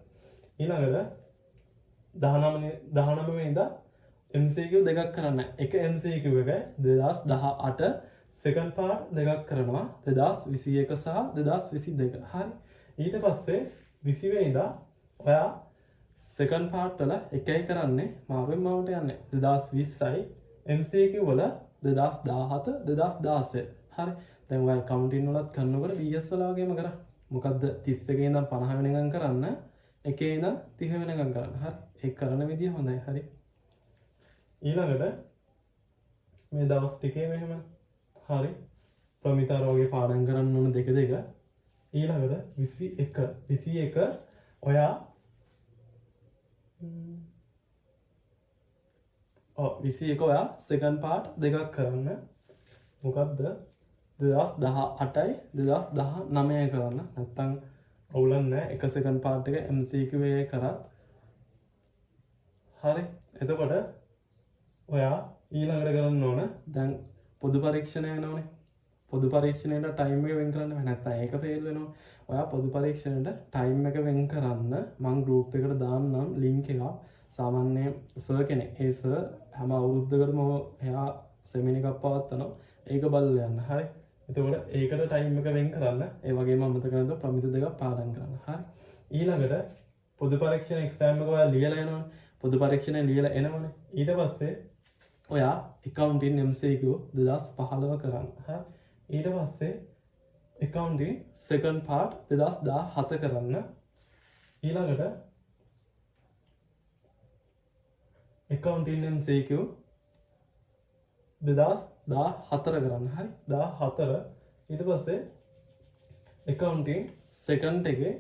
ඊළඟට 19 වෙනිදා MCQ දෙකක් කරන්න. එක MCQ එක 2018 සෙකන්ඩ් පාර්ට් දෙකක් කරනවා 2021 සහ 2022. හරි. ඊට පස්සේ 20 වෙනිදා ඔයා සෙකන්ඩ් පාර්ට් වල එකයි කරන්නේ මාවෙන් මාවට යන්නේ 2020යි MCQ වල 2017 2016. හරි. දැන් ඔය කවුන්ටින් වලත් කරනකොට BS වල වගේම කරා. මොකද්ද 31 ඉඳන් 50 වෙනිකම් කරන්න, එකේ ඉඳන් 30 වෙනිකම් කරන්න. හරි. ඒක කරන විදිය හොඳයි. හරි. ඊළඟට මේ දවස් ටිකේ මෙහෙම හරි. ප්‍රමිතාරෝගේ පාඩම් කරන්න ඕන දෙක. ඊළඟට 21 ඔයා 21 ඔයා සෙකන්ඩ් පාර්ට් දෙකක් කරන්න. මොකද්ද 2018යි 2019 කරන්න. නැත්තම් අවුලක් නැහැ. එක සෙකන්ඩ් පාර්ට් එක MCQ එකේ කරත් හරි. එතකොට ඔයා ඊළඟට කරන්න ඕන දැන් පොදු පරීක්ෂණ යනවනේ. පොදු පරීක්ෂණයට ටයිම් එක වෙන් කරන්න බෑ. නැත්තම් ඒක ෆේල් වෙනවා. ඔයා පොදු පරීක්ෂණයට ටයිම් එක වෙන් කරන්න මම ගෲප් එකට දාන්නම් ලින්ක් එකක්. සාමාන්‍ය සර් කෙනෙක්. ඒ සර් හැම අවුරුද්දකටම එයා සෙමිනාර් එකක් පවත්වනවා. ඒක බලලා යන්න. හරි. එතකොට ඒකට ටයිම් එක වෙන් කරන්න. ඒ වගේම අමතක නැතුව ප්‍රමිත දෙකක් පාඩම් කරන්න. හරි. ඊළඟට පොදු පරීක්ෂණ එක්සෑම් එක ඔයා ලියලා එනවනේ. පොදු පරීක්ෂණය ලියලා එනවනේ. ඊට පස්සේ ඔයා accounting MCQ 2015 කරන්න. හරි. ඊට පස්සේ accounting second part 2017 කරන්න. ඊළඟට accounting MCQ 2014 කරන්න. හරි. 14 ඊට පස්සේ accounting second එකේ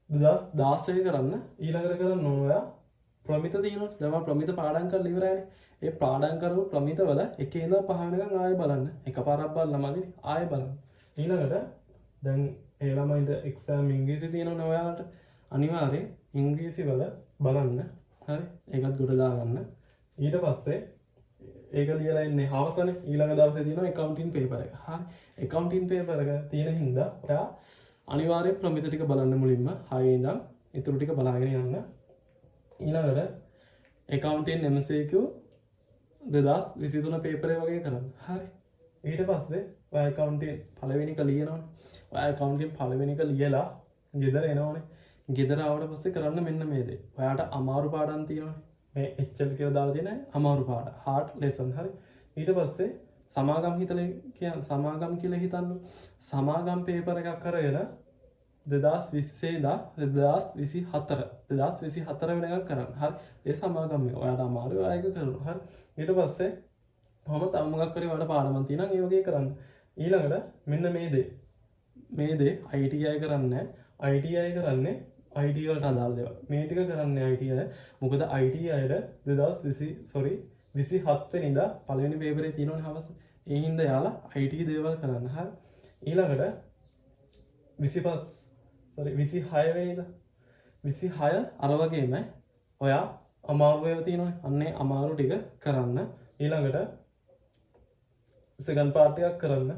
2016 කරන්න. ඊළඟට කරන්න ඕන ඔයා ප්‍රමිත තියෙනවා. දැන් මම ප්‍රමිත පාඩම් කරලා ඉවරයිනේ. ඒ පාඩම් කරපු ප්‍රමිතවල එකේ ඉඳලා 5 වෙනකන් ආයෙ බලන්න. එකපාරක් බලලා මදිනේ ආයෙ බලන්න. ඊළඟට දැන් ඒ ළමයින්ට එක්සෑම් ඉංග්‍රීසි තියෙනවනේ ඔයාලට. අනිවාර්යෙන් ඉංග්‍රීසි වල බලන්න. හරි? ඒකත් ගොඩ දාගන්න. ඊට පස්සේ ඒක ලියලා ඉන්නේ හවසනේ. ඊළඟ දවසේ තියෙනවා accounting paper එක. හරි? accounting paper එක තියෙන හින්දා ඔයා අනිවාර්යෙන් ප්‍රමිත ටික බලන්න මුලින්ම 6 ඉඳන් ඊටු ටික බලාගෙන යන්න. ඊළඟට accounting MCQ 2023 පේපරේ වගේ කරන්න. හරි. ඊට පස්සේ ඔයා accounting පළවෙනි එක ලියනවනේ. ඔයා accounting පළවෙනි එක ලියලා ගෙදර එනවනේ. ගෙදර ආවට පස්සේ කරන්න මෙන්න මේ දේ. ඔයාට අමාරු පාඩම් තියෙනවනේ. මේ HL කියලා දාලා තියෙන අමාරු පාඩම්. hard lesson. හරි. ඊට පස්සේ සමාගම් සමාගම් කියලා හිතන්න. සමාගම් පේපර් එකක් කරගෙන 2024 වෙනකම් කරන්න. හරි. ඒ සමාගම් එක ඔයාට අමාරු ඔයා ඒක කරනවා. හරි. ඊට පස්සේ කොහොම තව මොකක් කරේ ඔයාලට පාඩමක් තියෙනවා ඒ වගේ කරන්න. ඊළඟට මෙන්න මේ දේ ITI කරන්නේ ITI කරන්නේ IT වලට අදාළ දේවල්. මේ ටික කරන්නේ ITI. මොකද ITI ට 27 වෙනිදා පළවෙනි පේපරේ තියෙනවනේ හවස. ඒ හින්දා යාලා IT දේවල් කරන්න. හරි. ඊළඟට 26 වෙනිදා 26 අර වගේම ඔයා අමාරු ඒවා තියෙනවනේ. අන්නේ අමාරු ටික කරන්න. ඊළඟට සෙකන්ඩ් පාර්ට් එකක් කරන්න.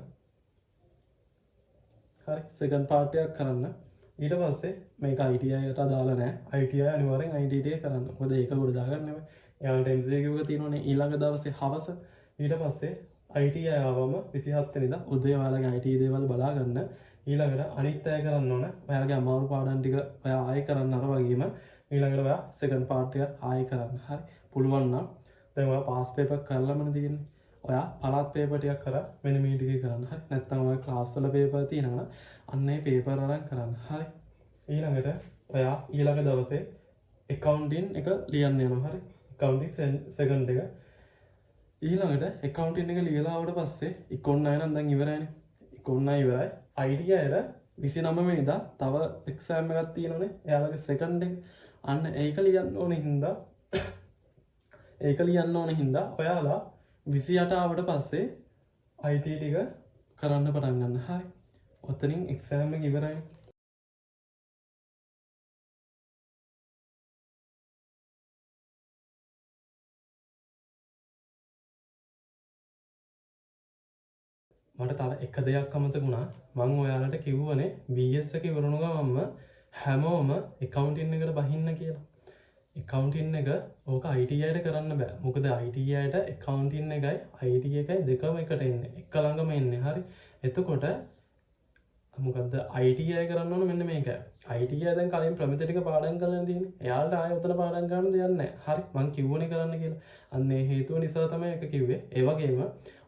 හරි. සෙකන්ඩ් පාර්ට් එකක් කරන්න. ඊට පස්සේ මේක ITI ට අදාළ නැහැ. ITI අනිවාර්යෙන් ITT කරන්න. මොකද ඒක ගොඩ දාගන්න ඕනේ. යාළුවට MCQ එක තියෙනවනේ ඊළඟ දවසේ හවස. ඊට පස්සේ ITI ආවම 27 වෙනිදා උදේ ඔයාලගේ IT දේවල් බලා ගන්න. ඊළඟට අනිත් අය කරන්න ඕන. ඔයාලගේ අමාරු පාඩම් ටික ඔයා ආයෙ කරන්න අර වගේම ඊළඟට ඔයා සෙකන්ඩ් පාර්ට් එක ආයෙ කරන්න. හරි. පුළුවන් නම් දැන් ඔයා පාස් පේපර් කරලාමනේ තියෙන්නේ. ඔයා පළාත් පේපර් ටිකක් කරා මෙන්න මේ ටිකේ කරන්න. හරි. නැත්නම් ඔයා ක්ලාස් වල පේපර් තියෙනවා නම් අන්න ඒ පේපර් අරන් කරන්න. හරි. ඊළඟට ඔයා ඊළඟ දවසේ accounting එක ලියන්න යනවා. හරි. accounting සෙකන්ඩ් එක. ඊළඟට accounting එක ලියලා ආවට පස්සේ ඉකොන් 9 නම් දැන් ඉවරයිනේ. ඉකොන් 9 ඉවරයි. ITI ට 29 වෙනිදා තව එක්සෑම් එකක් තියෙනවනේ. එයාලගේ සෙකන්ඩ් එක. අන්න ඒක ලියන්න ඕනේ හින්දා ඔයාලා 28 ආවට පස්සේ IT ටික කරන්න පටන් ගන්න. හරි. ඔතනින් එක්සෑම් එක ඉවරයි. මට තව එක දෙයක් අමතක වුණා. මම ඔයාලට කිව්වනේ BS එක ඉවරුණු ගමන්ම හැමෝම accounting එකට බහින්න කියලා. accounting එක ඕක ITI ට කරන්න බෑ. මොකද ITI ට accounting එකයි IT එකයි දෙකම එකට එන්නේ. එක ළඟම එන්නේ. හරි. එතකොට මොකද්ද ITI කරන්න ඕන මෙන්න මේකයි. ITI දැන් කලින් ප්‍රමිත ටික පාඩම් කරලා තියෙන්නේ. එයාලට ආයෙ උතන පාඩම් ගන්න දෙයක් නැහැ. හරි. මං කිව්වනේ කරන්න කියලා. අන්න ඒ හේතුව නිසා තමයි ඒක කිව්වේ. ඒ වගේම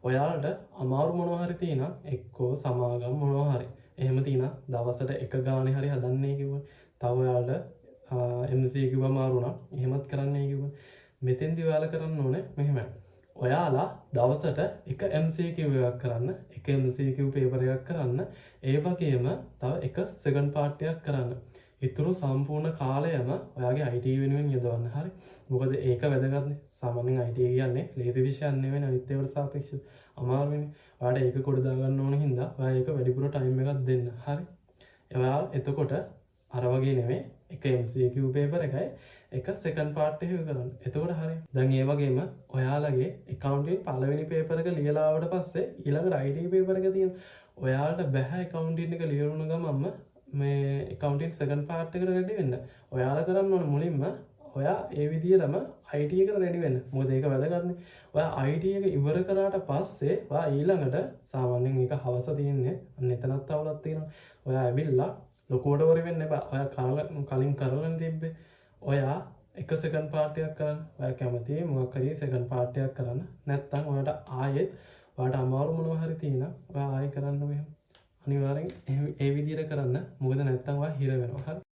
ඔයාලට අමාරු මොනවා හරි තියෙනවා එක්කෝ සමාගම් මොනවා හරි. එහෙම තියෙනවා දවසට එක ගානේ හරි හදන්නේ කිව්වනේ. තව ඔයාලට MCQ අමාරු නම් එහෙමත් කරන්නයි කිව්වනේ. මෙතෙන්දි ඔයාලා කරන්න ඕනේ මෙහෙමයි. ඔයාලා දවසට එක MCQ එකක් කරන්න, එක MCQ පේපර් එකක් කරන්න, ඒ වගේම තව එක සෙකන්ඩ් පාර්ට් එකක් කරන්න. ඊතුරු සම්පූර්ණ කාලයම ඔයාගේ IT වෙනුවෙන් යොදවන්න. හරි. මොකද ඒක වැදගත්නේ. සාමාන්‍යයෙන් IT කියන්නේ ලේසි විෂයක් නෙවෙයි අනිත් ඒවාට සාපේක්ෂව අමාරුනේ. ඔයාලට ඒක කොට දාගන්න ඕන හින්දා ඔයා ඒක වැඩිපුර ටයිම් එකක් දෙන්න. හරි. ඔයා එතකොට අර වගේ නෙවෙයි එක MCQ පේපර් එකයි එක සෙකන්ඩ් පාර්ට් එක කරන්න. එතකොට හරි. දැන් ඒ වගේම ඔයාලගේ accounting පළවෙනි පේපර් එක ලියලා ආවට පස්සේ ඊළඟට IT පේපර් එක තියෙනවා. ඔයාලට බෑ accounting එක ලියවුන ගමන්ම මේ accounting සෙකන්ඩ් පාර්ට් එකට රෙඩි වෙන්න. ඔයාලා කරන්න ඕන මුලින්ම ඔයා ඒ විදිහටම IT එකට රෙඩි වෙන්න. මොකද ඒක වැදගත්නේ. ඔයා IT එක ඉවර කරාට පස්සේ ඔයා ඊළඟට සාමාන්‍යයෙන් මේක හවස තියෙන්නේ. අන්න එතනත් අවුලක් තියෙනවා. ඔයා ඇවිල්ලා ලොකුවට වරි වෙන්න එපා. ඔයා කලින් කරලා තිබ්බේ. ඔයා එක සෙකන්ඩ් පාර්ට් එකක් කරන්න. ඔයා කැමති මොකක් හරි සෙකන්ඩ් පාර්ට් එකක් කරන්න. නැත්නම් ඔයාට ආයෙත් ඔයාට අමාරු මොනවා හරි තියෙනවා. ඔයා ආයෙ කරන්න මෙහෙම. අනිවාර්යෙන් ඒ විදිහට කරන්න. මොකද නැත්නම් ඔයා හිර වෙනවා. හරි.